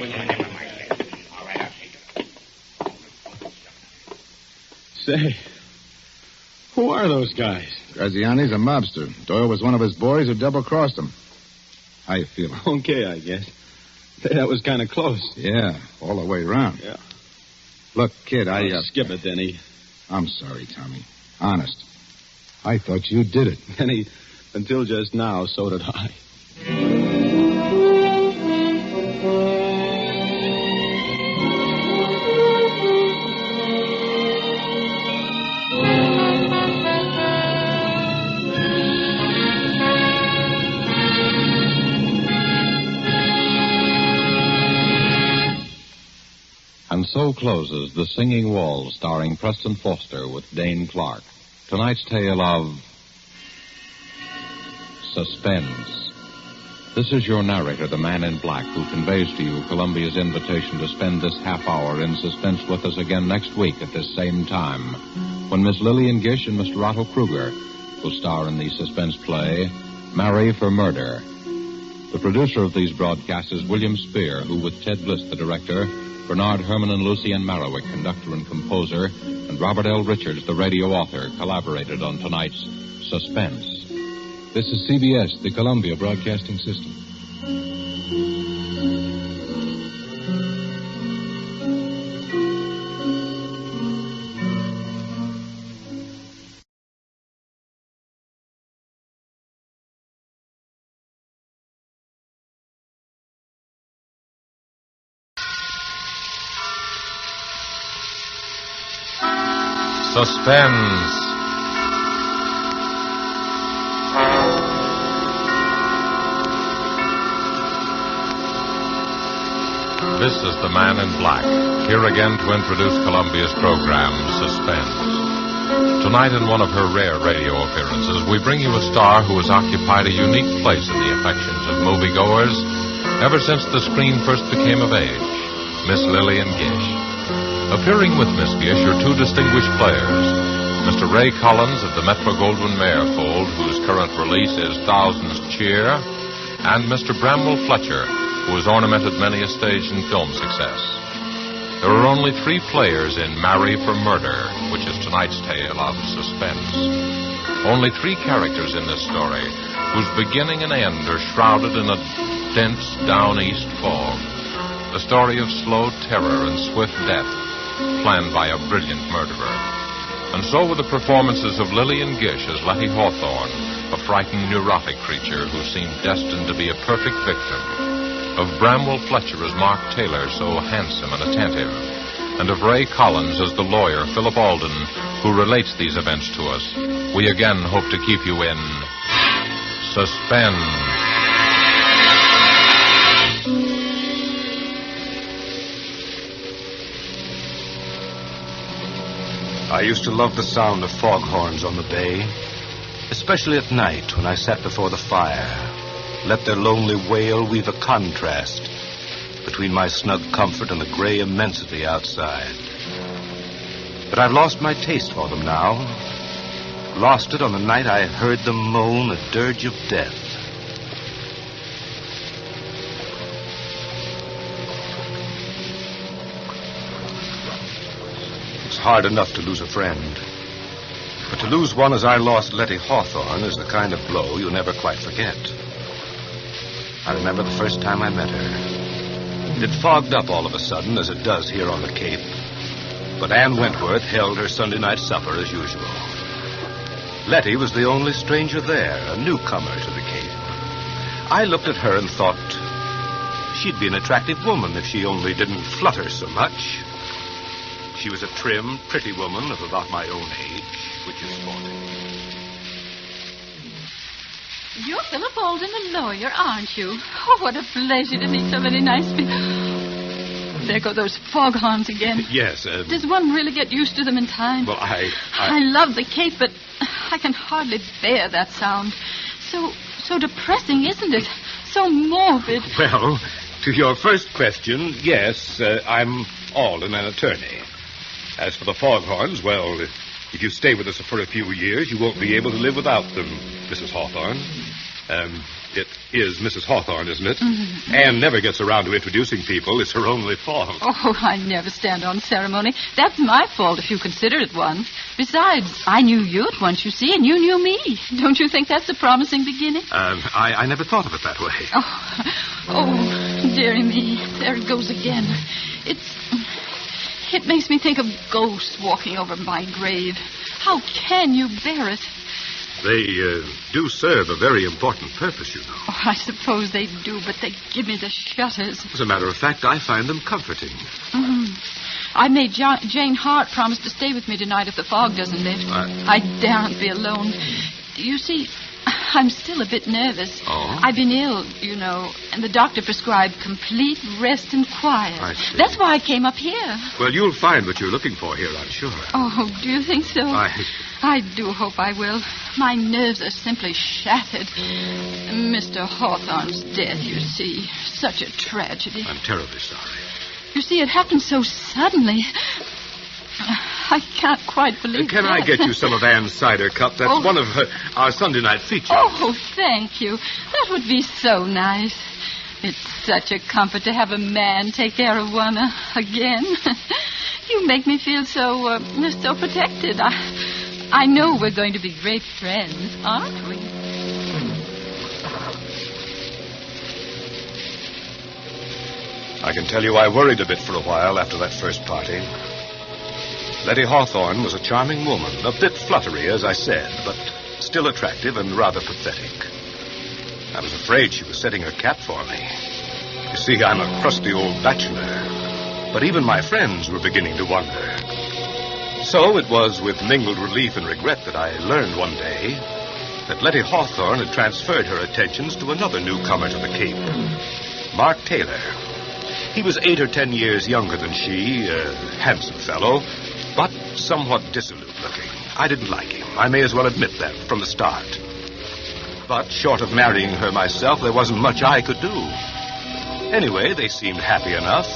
[SPEAKER 11] Say, who are those guys?
[SPEAKER 13] Graziani's a mobster. Doyle was one of his boys who double-crossed him. How you feeling?
[SPEAKER 11] Okay, I guess. That was kind of close.
[SPEAKER 13] Yeah, all the way around.
[SPEAKER 11] Yeah.
[SPEAKER 13] Look, kid,
[SPEAKER 11] Skip it, Denny.
[SPEAKER 13] I'm sorry, Tommy. Honest. I thought you did it.
[SPEAKER 11] Denny, until just now, so did I.
[SPEAKER 9] And so closes The Singing Walls, starring Preston Foster with Dane Clark. Tonight's tale of Suspense. This is your narrator, the man in black, who conveys to you Columbia's invitation to spend this half hour in suspense with us again next week at this same time, when Miss Lillian Gish and Mr. Otto Kruger will star in the suspense play Marry for Murder. The producer of these broadcasts is William Spear, who, with Ted Bliss, the director, Bernard Herman and Lucien Marowik, conductor and composer, and Robert L. Richards, the radio author, collaborated on tonight's Suspense. This is CBS, the Columbia Broadcasting System.
[SPEAKER 17] Suspense. This is the Man in Black, here again to introduce Columbia's program, Suspense. Tonight, in one of her rare radio appearances, we bring you a star who has occupied a unique place in the affections of moviegoers ever since the screen first became of age, Miss Lillian Gish. Appearing with Miss Gish are two distinguished players, Mr. Ray Collins of the Metro-Goldwyn-Mayer fold, whose current release is Thousands Cheer, and Mr. Bramwell Fletcher, who has ornamented many a stage and film success. There are only three players in Marry for Murder, which is tonight's tale of suspense. Only three characters in this story, whose beginning and end are shrouded in a dense down-east fog. The story of slow terror and swift death, planned by a brilliant murderer. And so were the performances of Lillian Gish as Letty Hawthorne, a frightened, neurotic creature who seemed destined to be a perfect victim. Of Bramwell Fletcher as Mark Taylor, so handsome and attentive. And of Ray Collins as the lawyer, Philip Alden, who relates these events to us. We again hope to keep you in suspense.
[SPEAKER 18] I used to love the sound of foghorns on the bay, especially at night when I sat before the fire, let their lonely wail weave a contrast between my snug comfort and the gray immensity outside. But I've lost my taste for them now. Lost it on the night I heard them moan a dirge of death. It's hard enough to lose a friend. But to lose one as I lost Letty Hawthorne is the kind of blow you never quite forget. I remember the first time I met her. It fogged up all of a sudden, as it does here on the Cape. But Ann Wentworth held her Sunday night supper as usual. Letty was the only stranger there, a newcomer to the Cape. I looked at her and thought she'd be an attractive woman if she only didn't flutter so much. She was a trim, pretty woman of about my own age, which is 40.
[SPEAKER 19] You're Philip Alden, a lawyer, aren't you? Oh, what a pleasure to meet so many nice people. There go those foghorns again.
[SPEAKER 18] Yes,
[SPEAKER 19] Does one really get used to them in time?
[SPEAKER 18] Well,
[SPEAKER 19] I love the Cape, but I can hardly bear that sound. So depressing, isn't it? So morbid.
[SPEAKER 18] Well, to your first question, yes, I'm Alden, an attorney. As for the foghorns, well, if you stay with us for a few years, you won't be able to live without them, Mrs. Hawthorne. It is Mrs. Hawthorne, isn't it?
[SPEAKER 19] Mm-hmm.
[SPEAKER 18] Anne never gets around to introducing people. It's her only fault.
[SPEAKER 19] Oh, I never stand on ceremony. That's my fault if you consider it one. Besides, I knew you at once, you see, and you knew me. Don't you think that's a promising beginning?
[SPEAKER 18] I never thought of it that way.
[SPEAKER 19] Oh, dearie me. There it goes again. It makes me think of ghosts walking over my grave. How can you bear it?
[SPEAKER 18] They do serve a very important purpose, you know.
[SPEAKER 19] Oh, I suppose they do, but they give me the shudders.
[SPEAKER 18] As a matter of fact, I find them comforting.
[SPEAKER 19] Mm-hmm. I made Jane Hart promise to stay with me tonight if the fog doesn't lift. I daren't be alone. You see, I'm still a bit nervous.
[SPEAKER 18] Oh?
[SPEAKER 19] I've been ill, you know, and the doctor prescribed complete rest and quiet.
[SPEAKER 18] I see.
[SPEAKER 19] That's why I came up here.
[SPEAKER 18] Well, you'll find what you're looking for here, I'm sure.
[SPEAKER 19] Oh, do you think so? I do hope I will. My nerves are simply shattered. Mr. Hawthorne's death, you see. Such a tragedy.
[SPEAKER 18] I'm terribly sorry.
[SPEAKER 19] You see, it happened so suddenly. I can't quite believe
[SPEAKER 18] Can
[SPEAKER 19] that.
[SPEAKER 18] I get you some of Anne's cider cup? That's one of our Sunday night features.
[SPEAKER 19] Oh, thank you. That would be so nice. It's such a comfort to have a man take care of one again. You make me feel so protected. I know we're going to be great friends, aren't we?
[SPEAKER 18] I can tell you I worried a bit for a while after that first party. Letty Hawthorne was a charming woman, a bit fluttery, as I said, but still attractive and rather pathetic. I was afraid she was setting her cap for me. You see, I'm a crusty old bachelor, but even my friends were beginning to wonder. So it was with mingled relief and regret that I learned one day that Letty Hawthorne had transferred her attentions to another newcomer to the Cape, Mark Taylor. He was 8 or 10 years younger than she, a handsome fellow, but somewhat dissolute looking. I didn't like him. I may as well admit that from the start. But short of marrying her myself, there wasn't much I could do. Anyway, they seemed happy enough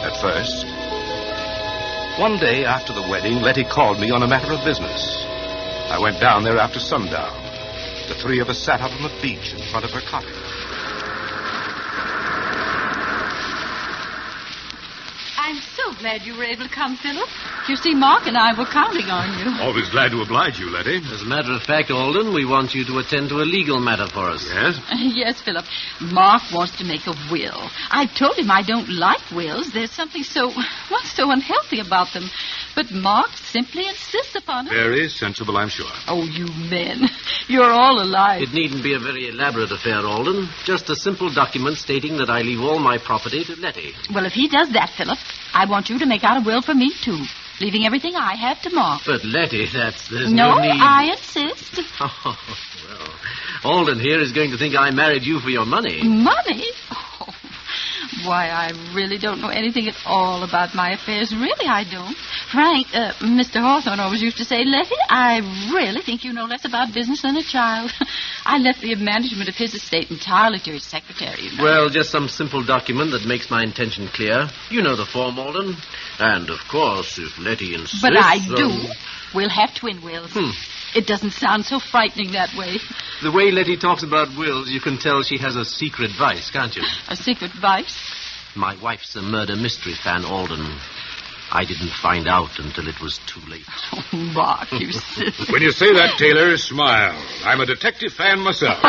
[SPEAKER 18] at first. One day after the wedding, Letty called me on a matter of business. I went down there after sundown. The three of us sat out on the beach in front of her cottage.
[SPEAKER 19] I'm so glad you were able to come, Philip. You see, Mark and I were counting on you.
[SPEAKER 18] Always glad to oblige you, Letty.
[SPEAKER 20] As a matter of fact, Alden, we want you to attend to a legal matter for us.
[SPEAKER 18] Yes?
[SPEAKER 19] Yes, Philip. Mark wants to make a will. I've told him I don't like wills. There's something so unhealthy about them. But Mark simply insists upon it.
[SPEAKER 18] Very sensible, I'm sure.
[SPEAKER 19] Oh, you men. You're all alike.
[SPEAKER 20] It needn't be a very elaborate affair, Alden. Just a simple document stating that I leave all my property to Letty.
[SPEAKER 19] Well, if he does that, Philip, I want you to make out a will for me, too. Leaving everything I have to Mark.
[SPEAKER 20] But, Letty, there's no need.
[SPEAKER 19] I insist.
[SPEAKER 20] Oh, well, Alden here is going to think I married you for your money.
[SPEAKER 19] Money? Oh, why, I really don't know anything at all about my affairs. Really, I don't. Frank, Mr. Hawthorne always used to say, Letty, I really think you know less about business than a child. I left the management of his estate entirely to his secretary. You know.
[SPEAKER 20] Well, just some simple document that makes my intention clear. You know the form, Alden. And, of course, if Letty insists...
[SPEAKER 19] But I do. We'll have twin wills. It doesn't sound so frightening that way.
[SPEAKER 20] The way Letty talks about wills, you can tell she has a secret vice, can't you?
[SPEAKER 19] A secret vice?
[SPEAKER 20] My wife's a murder mystery fan, Alden. I didn't find out until it was too late.
[SPEAKER 19] Oh, Mark, you silly...
[SPEAKER 18] When you say that, Taylor, smile. I'm a detective fan myself.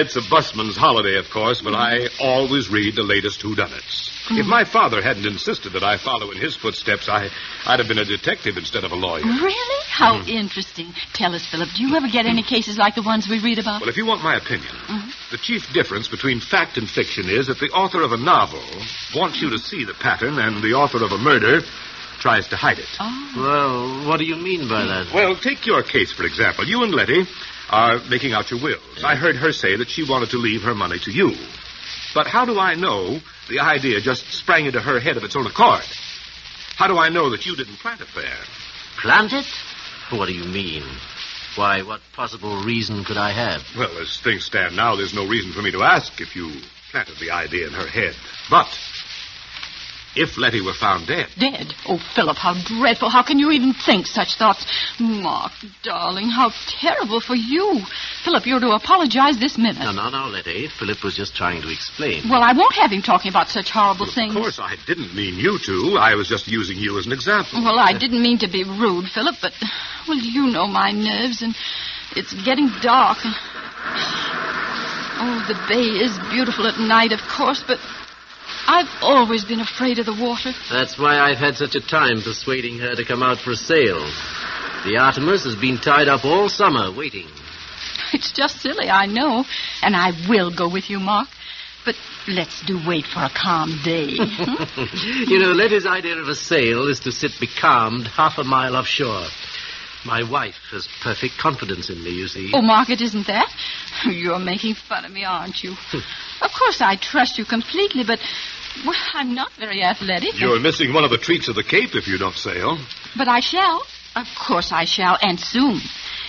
[SPEAKER 18] It's a busman's holiday, of course, but I always read the latest whodunits. If my father hadn't insisted that I follow in his footsteps, I'd have been a detective instead of a lawyer.
[SPEAKER 19] Really? How interesting. Tell us, Philip, do you ever get any cases like the ones we read about?
[SPEAKER 18] Well, if you want my opinion, the chief difference between fact and fiction is that the author of a novel wants you to see the pattern and the author of a murder tries to hide it.
[SPEAKER 20] Oh. Well, what do you mean by that?
[SPEAKER 18] Well, take your case, for example. You and Letty are making out your wills. I heard her say that she wanted to leave her money to you. But how do I know the idea just sprang into her head of its own accord? How do I know that you didn't plant it there?
[SPEAKER 20] Plant it? What do you mean? Why, what possible reason could I have?
[SPEAKER 18] Well, as things stand now, there's no reason for me to ask if you planted the idea in her head. But if Letty were found dead...
[SPEAKER 19] Dead? Oh, Philip, how dreadful. How can you even think such thoughts? Mark, darling, how terrible for you. Philip, you're to apologize this minute.
[SPEAKER 20] No, Letty. Philip was just trying to explain.
[SPEAKER 19] Well, I won't have him talking about such horrible things.
[SPEAKER 18] Of course, I didn't mean you to. I was just using you as an example.
[SPEAKER 19] Well, I didn't mean to be rude, Philip, but, well, you know my nerves, and it's getting dark. Oh, the bay is beautiful at night, of course, but I've always been afraid of the water.
[SPEAKER 20] That's why I've had such a time persuading her to come out for a sail. The Artemis has been tied up all summer, waiting.
[SPEAKER 19] It's just silly, I know. And I will go with you, Mark. But let's wait for a calm day.
[SPEAKER 20] You know, Letty's idea of a sail is to sit becalmed half a mile offshore. My wife has perfect confidence in me, you see.
[SPEAKER 19] Oh, Mark, it isn't that. You're making fun of me, aren't you? Of course, I trust you completely, but... well, I'm not very athletic.
[SPEAKER 18] You're missing one of the treats of the Cape if you don't sail.
[SPEAKER 19] But I shall. Of course I shall, and soon.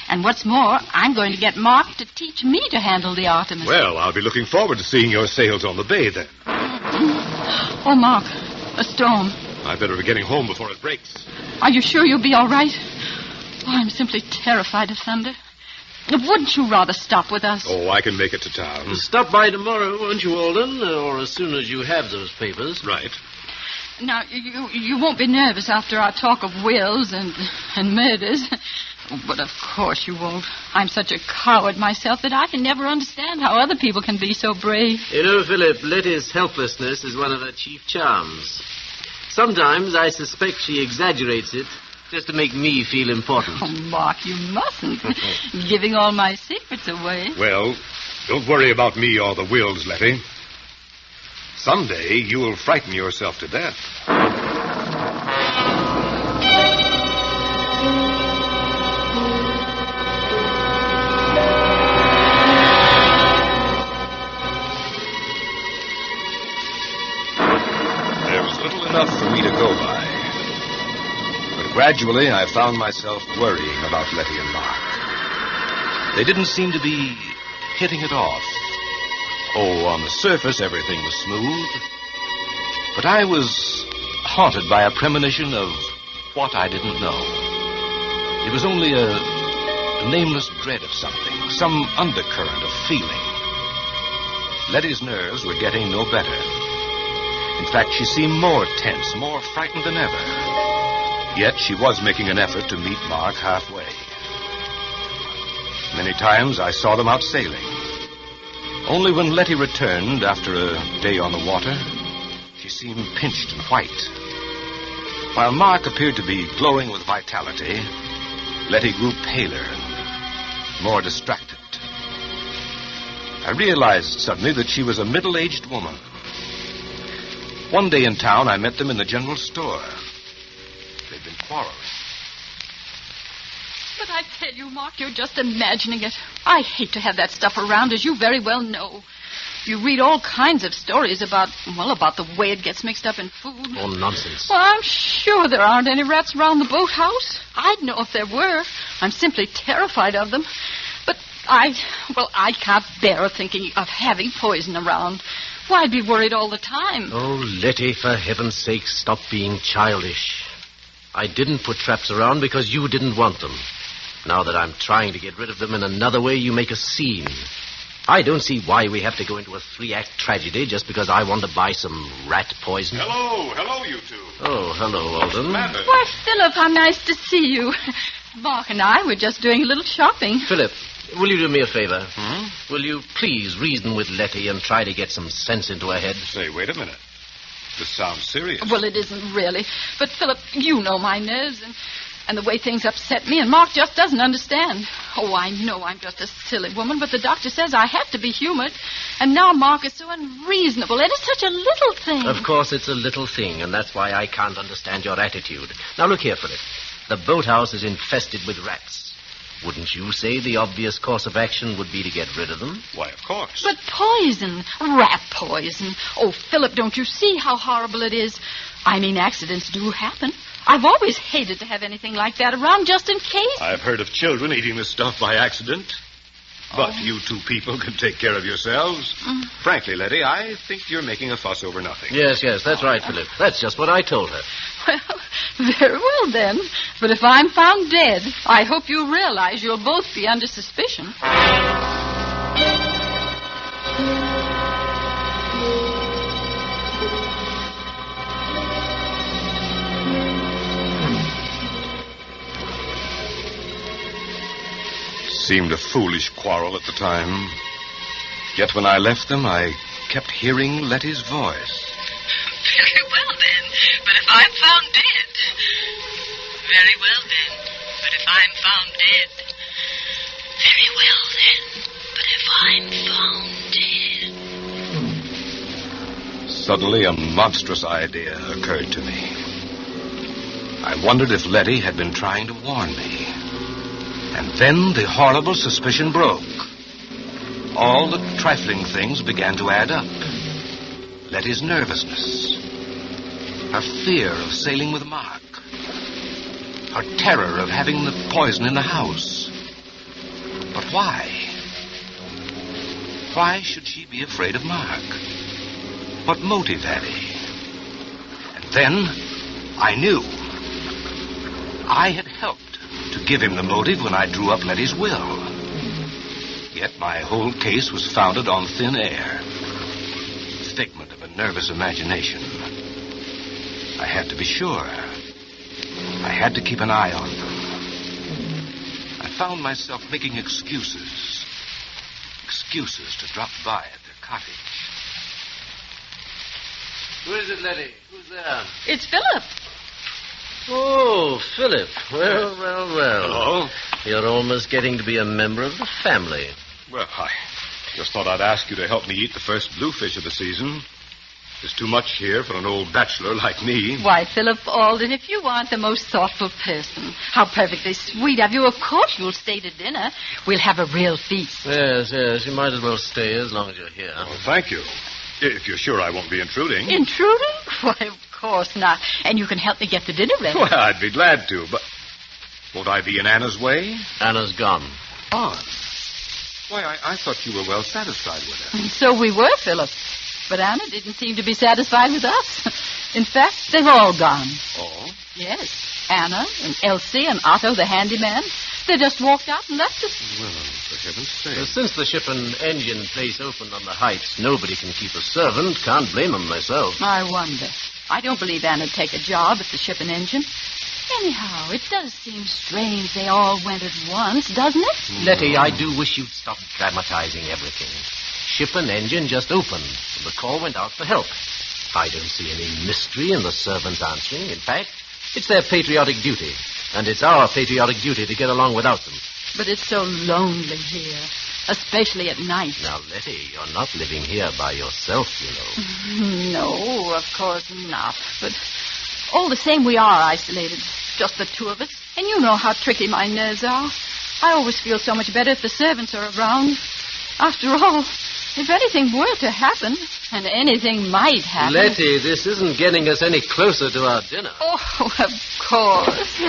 [SPEAKER 19] And what's more, I'm going to get Mark to teach me to handle the Artemis.
[SPEAKER 18] Well, I'll be looking forward to seeing your sails on the bay, then.
[SPEAKER 19] Oh, Mark, a storm.
[SPEAKER 18] I'd better be getting home before it breaks.
[SPEAKER 19] Are you sure you'll be all right? Oh, I'm simply terrified of thunder. Wouldn't you rather stop with us?
[SPEAKER 18] Oh, I can make it to town.
[SPEAKER 20] Stop by tomorrow, won't you, Alden? Or as soon as you have those papers.
[SPEAKER 18] Right.
[SPEAKER 19] Now, you won't be nervous after our talk of wills and murders. But of course you won't. I'm such a coward myself that I can never understand how other people can be so brave.
[SPEAKER 20] You know, Philip, Letty's helplessness is one of her chief charms. Sometimes I suspect she exaggerates it just to make me feel important.
[SPEAKER 19] Oh, Mark, you mustn't. Giving all my secrets away.
[SPEAKER 18] Well, don't worry about me or the wills, Letty. Someday you'll frighten yourself to death. There was little enough for me to go by. But gradually I found myself worrying about Letty and Mark. They didn't seem to be hitting it off. Oh, on the surface, everything was smooth. But I was haunted by a premonition of what I didn't know. It was only a nameless dread of something, some undercurrent of feeling. Letty's nerves were getting no better. In fact, she seemed more tense, more frightened than ever. Yet she was making an effort to meet Mark halfway. Many times I saw them out sailing. Only when Letty returned after a day on the water, she seemed pinched and white. While Mark appeared to be glowing with vitality, Letty grew paler and more distracted. I realized suddenly that she was a middle-aged woman. One day in town, I met them in the general store. They'd been quarreling.
[SPEAKER 19] But I tell you, Mark, you're just imagining it. I hate to have that stuff around, as you very well know. You read all kinds of stories about the way it gets mixed up in food.
[SPEAKER 20] Oh, nonsense.
[SPEAKER 19] Well, I'm sure there aren't any rats around the boathouse. I'd know if there were. I'm simply terrified of them. But I can't bear thinking of having poison around. Why, I'd be worried all the time.
[SPEAKER 20] Oh, Letty, for heaven's sake, stop being childish. I didn't put traps around because you didn't want them. Now that I'm trying to get rid of them in another way, you make a scene. I don't see why we have to go into a 3-act tragedy just because I want to buy some rat poison.
[SPEAKER 18] Hello, you two.
[SPEAKER 20] Oh, hello, Alden.
[SPEAKER 19] Why, Philip, how nice to see you. Mark and I were just doing a little shopping.
[SPEAKER 20] Philip, will you do me a favor? Will you please reason with Letty and try to get some sense into her head?
[SPEAKER 18] Say, wait a minute. This sounds serious.
[SPEAKER 19] Well, it isn't really. But, Philip, you know my nerves and the way things upset me, and Mark just doesn't understand. Oh, I know I'm just a silly woman, but the doctor says I have to be humored. And now Mark is so unreasonable, and it's such a little thing.
[SPEAKER 20] Of course it's a little thing, and that's why I can't understand your attitude. Now, look here, Philip. The boathouse is infested with rats. Wouldn't you say the obvious course of action would be to get rid of them?
[SPEAKER 18] Why, of course.
[SPEAKER 19] But poison, rat poison. Oh, Philip, don't you see how horrible it is? I mean, accidents do happen. I've always hated to have anything like that around just in case.
[SPEAKER 18] I've heard of children eating this stuff by accident. But you two people can take care of yourselves. Frankly, Letty, I think you're making a fuss over nothing.
[SPEAKER 20] Yes, that's right, Philip. That's just what I told her.
[SPEAKER 19] Well, very well then. But if I'm found dead, I hope you realize you'll both be under suspicion.
[SPEAKER 18] Seemed a foolish quarrel at the time. Yet when I left them, I kept hearing Letty's voice.
[SPEAKER 21] Very well, then. But if I'm found dead... Very well, then. But if I'm found dead... Very well, then. But if I'm found dead...
[SPEAKER 18] Suddenly, a monstrous idea occurred to me. I wondered if Letty had been trying to warn me. And then the horrible suspicion broke. All the trifling things began to add up. Letty's nervousness, her fear of sailing with Mark, her terror of having the poison in the house. But why? Why should she be afraid of Mark? What motive had he? And then I knew. I had helped to give him the motive when I drew up Letty's will. Yet my whole case was founded on thin air. Figment of a nervous imagination. I had to be sure. I had to keep an eye on them. I found myself making excuses. Excuses to drop by at their cottage.
[SPEAKER 20] Who is it, Letty? Who's there?
[SPEAKER 19] It's Philip.
[SPEAKER 20] Oh, Philip. Well.
[SPEAKER 18] Hello?
[SPEAKER 20] You're almost getting to be a member of the family.
[SPEAKER 18] Well, I just thought I'd ask you to help me eat the first bluefish of the season. There's too much here for an old bachelor like me.
[SPEAKER 19] Why, Philip Alden, if you aren't the most thoughtful person, how perfectly sweet of you. Of course you'll stay to dinner. We'll have a real feast.
[SPEAKER 20] Yes. You might as well stay as long as you're here.
[SPEAKER 18] Oh, thank you. If you're sure I won't be intruding.
[SPEAKER 19] Intruding? Why, of course not. And you can help me get the dinner ready.
[SPEAKER 18] Well, I'd be glad to, but won't I be in Anna's way?
[SPEAKER 20] Anna's gone.
[SPEAKER 18] Oh. Why, I thought you were well satisfied with her.
[SPEAKER 19] And so we were, Philip. But Anna didn't seem to be satisfied with us. In fact, they've all gone.
[SPEAKER 18] Oh?
[SPEAKER 19] Yes. Anna and Elsie and Otto, the handyman. They just walked out and left us.
[SPEAKER 18] Well, for heaven's sake.
[SPEAKER 20] Since the ship and engine place opened on the heights, nobody can keep a servant. Can't blame them myself.
[SPEAKER 19] I wonder. I don't believe Anna'd take a job at the ship and engine. Anyhow, it does seem strange they all went at once, doesn't it?
[SPEAKER 20] Letty, I do wish you'd stop dramatizing everything. Ship and engine just opened, and the call went out for help. I don't see any mystery in the servants answering. In fact, it's their patriotic duty. And it's our patriotic duty to get along without them.
[SPEAKER 19] But it's so lonely here, especially at night.
[SPEAKER 20] Now, Letty, you're not living here by yourself, you know.
[SPEAKER 19] No, of course not. But all the same, we are isolated. Just the two of us. And you know how tricky my nerves are. I always feel so much better if the servants are around. After all, If anything were to happen, and anything might happen...
[SPEAKER 20] Letty, this isn't getting us any closer to our dinner.
[SPEAKER 19] Oh, of course.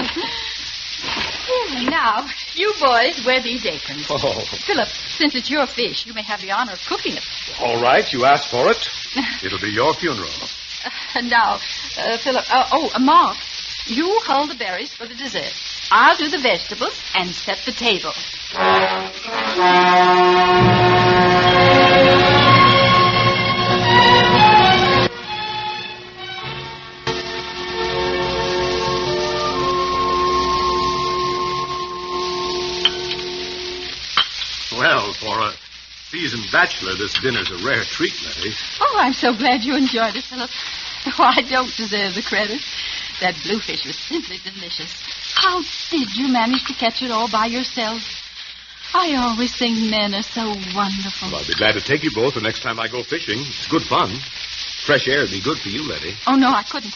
[SPEAKER 19] Now, you boys wear these aprons.
[SPEAKER 18] Oh.
[SPEAKER 19] Philip, since it's your fish, you may have the honor of cooking it.
[SPEAKER 18] All right, you asked for it. It'll be your funeral.
[SPEAKER 19] Now, Philip, Mark, you hold the berries for the dessert. I'll do the vegetables and set the table.
[SPEAKER 18] Well, for a seasoned bachelor, this dinner's a rare treat, Letty.
[SPEAKER 19] Oh, I'm so glad you enjoyed it, Philip. Oh, I don't deserve the credit. That bluefish was simply delicious. How did you manage to catch it all by yourself? I always think men are so wonderful.
[SPEAKER 18] Well, I'll be glad to take you both the next time I go fishing. It's good fun. Fresh air would be good for you, Letty.
[SPEAKER 19] Oh, no, I couldn't.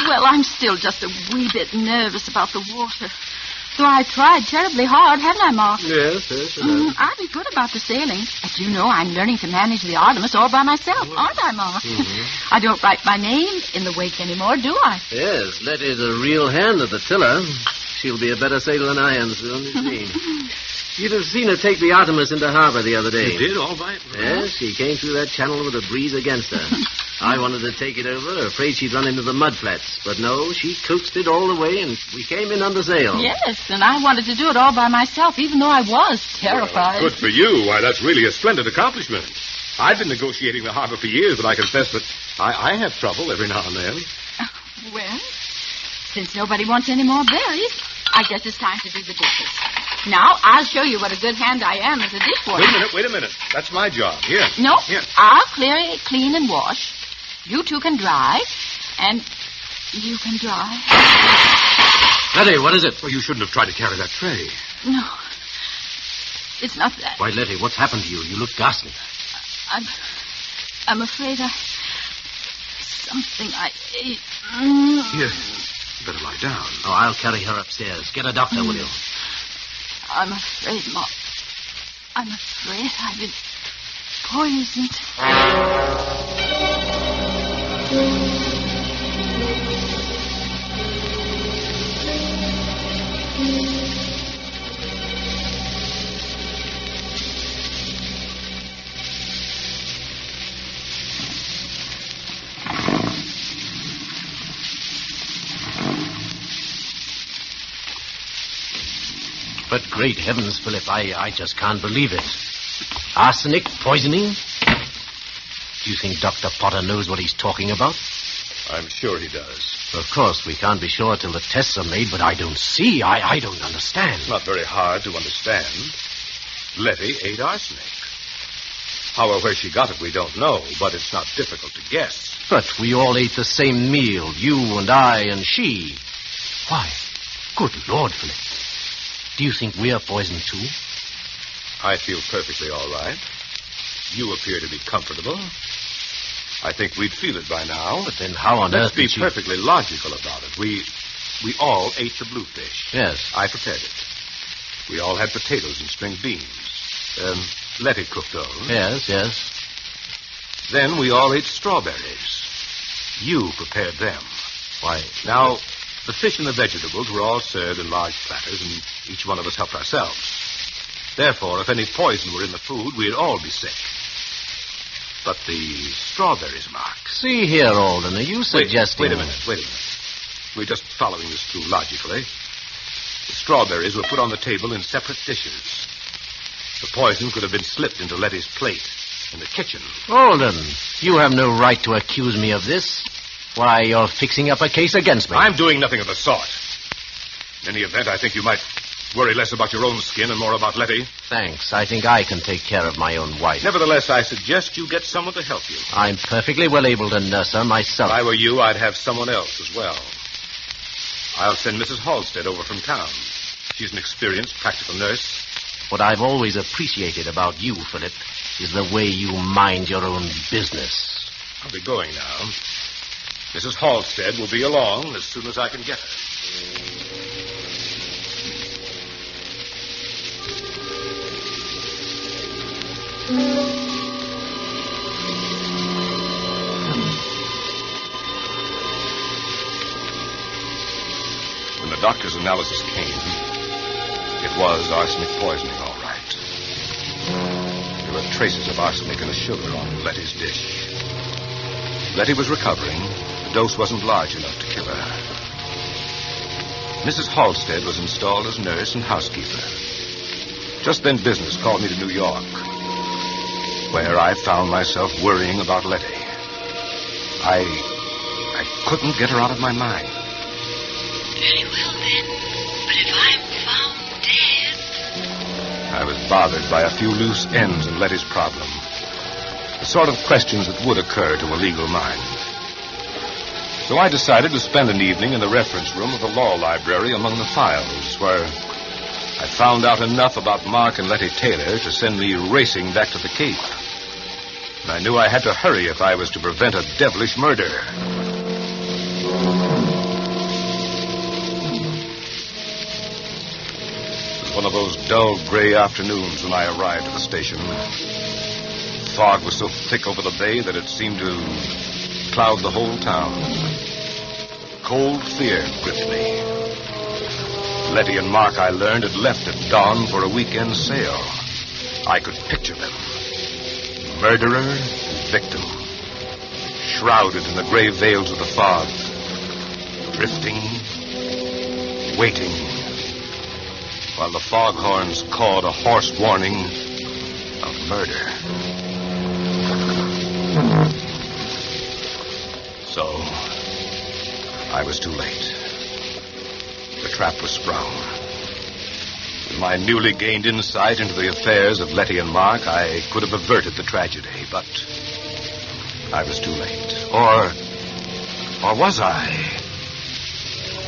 [SPEAKER 19] Well, I'm still just a wee bit nervous about the water. Though I tried terribly hard, haven't I, Mark?
[SPEAKER 18] Yes.
[SPEAKER 19] I've been good about the sailing. But you know, I'm learning to manage the Artemis all by myself, aren't I, Mark?
[SPEAKER 20] Mm-hmm.
[SPEAKER 19] I don't write my name in the wake anymore, do I?
[SPEAKER 20] Yes, Letty's a real hand at the tiller. She'll be a better sailor than I am soon, you see. You'd have seen her take the Artemis into harbor the other day.
[SPEAKER 18] She did, all right.
[SPEAKER 20] Yes, she came through that channel with a breeze against her. I wanted to take it over, afraid she'd run into the mud flats. But no, she coaxed it all the way, and we came in under sail.
[SPEAKER 19] Yes, and I wanted to do it all by myself, even though I was terrified.
[SPEAKER 18] Well, good for you. Why, that's really a splendid accomplishment. I've been negotiating the harbor for years, but I confess that I have trouble every now and then.
[SPEAKER 19] Well, since nobody wants any more berries, I guess it's time to do the dishes. Now, I'll show you what a good hand I am as a dishwasher.
[SPEAKER 18] Wait a minute. That's my job. Here.
[SPEAKER 19] No,
[SPEAKER 18] Here.
[SPEAKER 19] I'll clean and wash. You two can dry, and you can dry.
[SPEAKER 20] Letty, what is it?
[SPEAKER 18] Well, you shouldn't have tried to carry that tray.
[SPEAKER 19] No, it's not that.
[SPEAKER 20] Why, Letty, what's happened to you? You look ghastly.
[SPEAKER 19] I'm afraid something I ate.
[SPEAKER 18] Here, you better lie down.
[SPEAKER 20] Oh, I'll carry her upstairs. Get a doctor, will you?
[SPEAKER 19] I'm afraid, Mark. I'm afraid I've been poisoned.
[SPEAKER 20] But great heavens, Philip, I just can't believe it. Arsenic, poisoning? Do you think Dr. Potter knows what he's talking about?
[SPEAKER 18] I'm sure he does.
[SPEAKER 20] Of course, we can't be sure till the tests are made, but I don't see. I don't understand.
[SPEAKER 18] It's not very hard to understand. Letty ate arsenic. How or where she got it, we don't know, but it's not difficult to guess.
[SPEAKER 20] But we all ate the same meal, you and I and she. Why, good Lord, Philip. Do you think we're poisoned, too?
[SPEAKER 18] I feel perfectly all right. You appear to be comfortable. I think we'd feel it by now.
[SPEAKER 20] But then how on
[SPEAKER 18] Let's
[SPEAKER 20] earth
[SPEAKER 18] be
[SPEAKER 20] did you...
[SPEAKER 18] perfectly logical about it. We all ate the bluefish.
[SPEAKER 20] Yes.
[SPEAKER 18] I prepared it. We all had potatoes and string beans. Letty cooked those.
[SPEAKER 20] Yes.
[SPEAKER 18] Then we all ate strawberries. You prepared them.
[SPEAKER 20] Why,
[SPEAKER 18] now, the fish and the vegetables were all served in large platters, and each one of us helped ourselves. Therefore, if any poison were in the food, we'd all be sick. But the strawberries, Mark.
[SPEAKER 20] See here, Alden, are you suggesting...
[SPEAKER 18] Wait a minute. We're just following this through logically. The strawberries were put on the table in separate dishes. The poison could have been slipped into Letty's plate in the kitchen.
[SPEAKER 20] Alden, you have no right to accuse me of this. Why, you're fixing up a case against me.
[SPEAKER 18] I'm doing nothing of the sort. In any event, I think you might worry less about your own skin and more about Letty.
[SPEAKER 20] Thanks. I think I can take care of my own wife.
[SPEAKER 18] Nevertheless, I suggest you get someone to help you.
[SPEAKER 20] I'm perfectly well able to nurse her myself.
[SPEAKER 18] If I were you, I'd have someone else as well. I'll send Mrs. Halstead over from town. She's an experienced practical nurse.
[SPEAKER 20] What I've always appreciated about you, Philip, is the way you mind your own business.
[SPEAKER 18] I'll be going now. Mrs. Halstead will be along as soon as I can get her. the doctor's analysis came, it was arsenic poisoning, all right. There were traces of arsenic in the sugar on Letty's dish. Letty was recovering. The dose wasn't large enough to kill her. Mrs. Halstead was installed as nurse and housekeeper. Just then business called me to New York, where I found myself worrying about Letty. I couldn't get her out of my mind.
[SPEAKER 21] Very well, then. But if I'm found dead...
[SPEAKER 18] I was bothered by a few loose ends in Letty's problem. The sort of questions that would occur to a legal mind. So I decided to spend an evening in the reference room of the law library among the files, where I found out enough about Mark and Letty Taylor to send me racing back to the Cape. And I knew I had to hurry if I was to prevent a devilish murder. It was one of those dull gray afternoons when I arrived at the station. The fog was so thick over the bay that it seemed to cloud the whole town. Cold fear gripped me. Letty and Mark, I learned, had left at dawn for a weekend sail. I could picture them. Murderer, victim, shrouded in the gray veils of the fog, drifting, waiting, while the foghorns cawed a hoarse warning of murder. So, I was too late. The trap was sprung. With my newly gained insight into the affairs of Letty and Mark, I could have averted the tragedy, but I was too late. Or was I?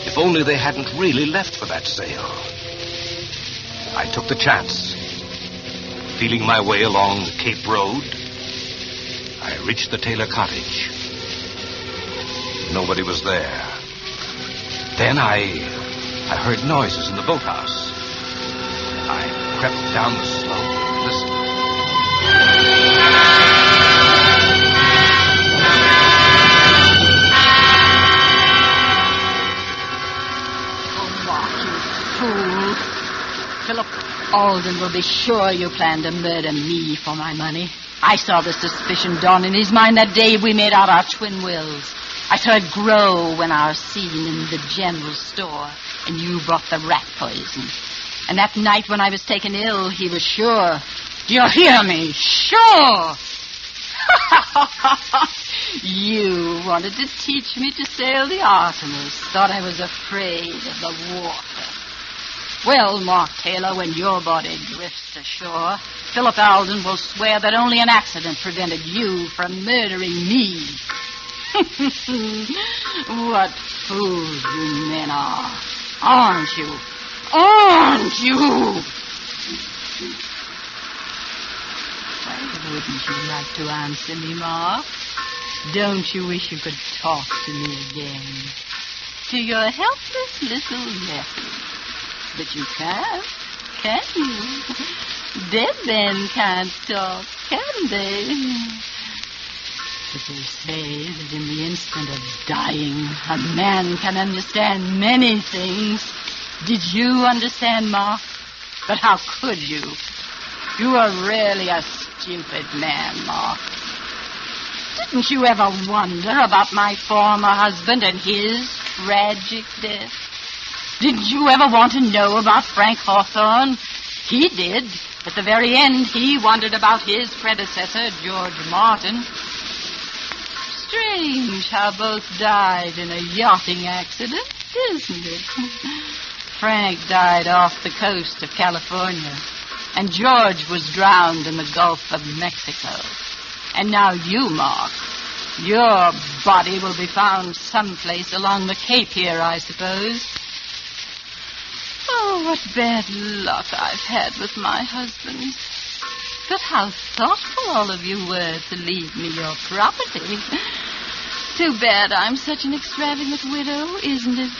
[SPEAKER 18] If only they hadn't really left for that sail. I took the chance. Feeling my way along the Cape Road, I reached the Taylor cottage. Nobody was there. Then I heard noises in the boathouse. I crept down the slope and listened.
[SPEAKER 19] Fool. Philip Alden will be sure you planned to murder me for my money. I saw the suspicion dawn in his mind that day we made out our twin wills. I saw it grow when our scene in the general store, and you brought the rat poison. And that night when I was taken ill, he was sure. Do you hear me? Sure! You wanted to teach me to sail the Artemis. Thought I was afraid of the water. Well, Mark Taylor, when your body drifts ashore, Philip Alden will swear that only an accident prevented you from murdering me. What fools you men are. Aren't you? Aren't you? Why wouldn't you like to answer me, Mark? Don't you wish you could talk to me again? To your helpless little nephew. But you can't, can you? Dead men can't talk, can they? But they say that in the instant of dying, a man can understand many things. Did you understand, Mark? But how could you? You are really a stupid man, Mark. Didn't you ever wonder about my former husband and his tragic death? Didn't you ever want to know about Frank Hawthorne? He did. At the very end, he wondered about his predecessor, George Martin. Strange how both died in a yachting accident, isn't it? Frank died off the coast of California, and George was drowned in the Gulf of Mexico. And now you, Mark, your body will be found someplace along the Cape here, I suppose. Oh, what bad luck I've had with my husband. But how thoughtful all of you were to leave me your property. Too bad I'm such an extravagant widow, isn't it?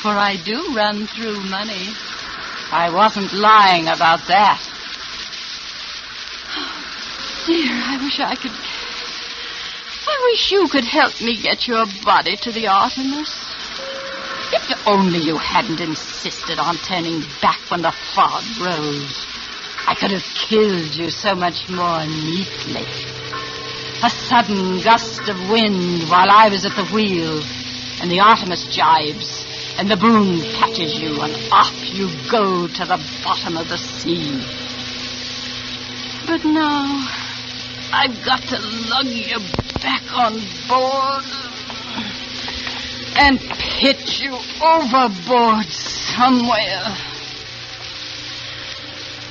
[SPEAKER 19] For I do run through money. I wasn't lying about that. Oh, dear, I wish you could help me get your body to the Artemis. If only you hadn't insisted on turning back when the fog rose, I could have killed you so much more neatly. A sudden gust of wind while I was at the wheel, and the Artemis jibes, and the boom catches you, and off you go to the bottom of the sea. But now, I've got to lug you back on board and pitch you overboard somewhere.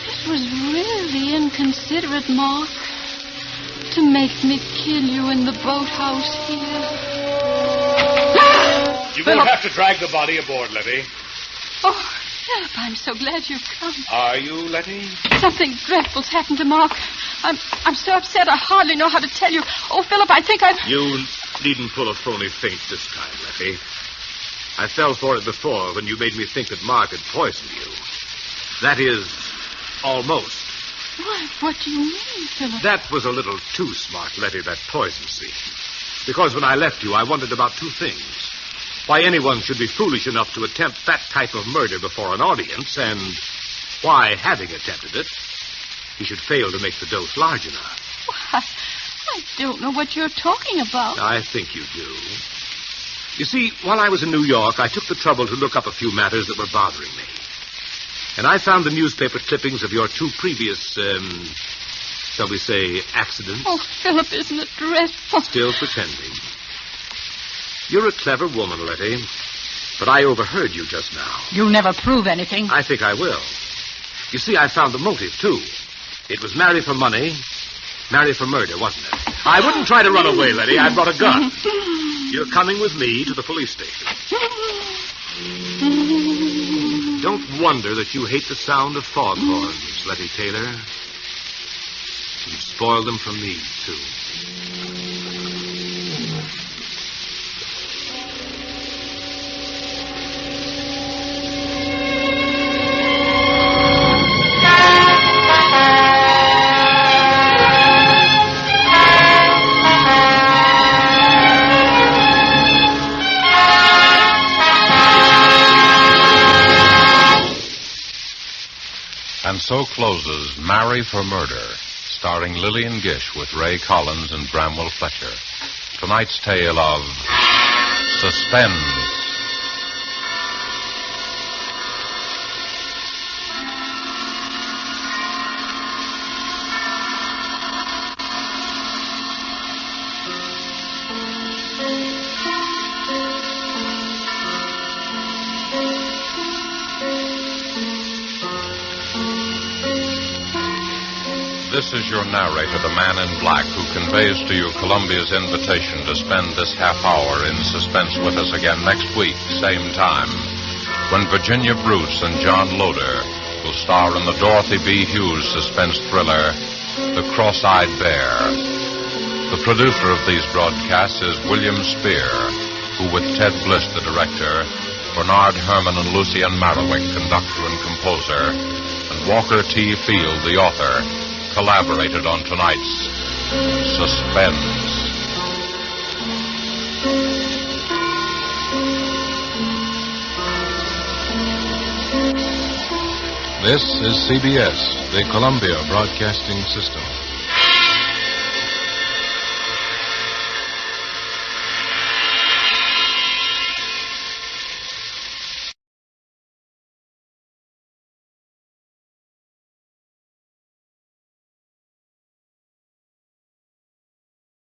[SPEAKER 19] It was really inconsiderate, Mark, to make me kill you in the boathouse here.
[SPEAKER 18] You won't have to drag the body aboard, Letty.
[SPEAKER 19] Oh, Philip, I'm so glad you've come.
[SPEAKER 18] Are you, Letty?
[SPEAKER 19] Something dreadful's happened to Mark. I'm so upset I hardly know how to tell you. Oh, Philip, I think I've...
[SPEAKER 18] You needn't pull a phony feint this time, Letty. I fell for it before when you made me think that Mark had poisoned you. That is, almost.
[SPEAKER 19] Why, what do you mean, Philip?
[SPEAKER 18] That was a little too smart, Letty, that poison scene. Because when I left you, I wondered about two things. Why anyone should be foolish enough to attempt that type of murder before an audience, and why, having attempted it, he should fail to make the dose large enough.
[SPEAKER 19] Why, I don't know what you're talking about.
[SPEAKER 18] I think you do. You see, while I was in New York, I took the trouble to look up a few matters that were bothering me. And I found the newspaper clippings of your two previous, shall we say, accidents.
[SPEAKER 19] Oh, Philip, isn't it dreadful?
[SPEAKER 18] Still pretending. You're a clever woman, Letty, but I overheard you just now.
[SPEAKER 19] You'll never prove anything.
[SPEAKER 18] I think I will. You see, I found the motive, too. It was marry for money, marry for murder, wasn't it? I wouldn't try to run away, Letty. I brought a gun. You're coming with me to the police station. Don't wonder that you hate the sound of foghorns, Letty Taylor. You've spoiled them for me, too.
[SPEAKER 17] And so closes Marry for Murder, starring Lillian Gish with Ray Collins and Bramwell Fletcher. Tonight's tale of Suspense. This is your narrator, the man in black, who conveys to you Columbia's invitation to spend this half hour in suspense with us again next week, same time, when Virginia Bruce and John Loder will star in the Dorothy B. Hughes suspense thriller, The Cross-Eyed Bear. The producer of these broadcasts is William Spear, who, with Ted Bliss, the director, Bernard Herrmann and Lucien Marowik, conductor and composer, and Walker T. Field, the author, collaborated on tonight's Suspense. This is CBS, the Columbia Broadcasting System.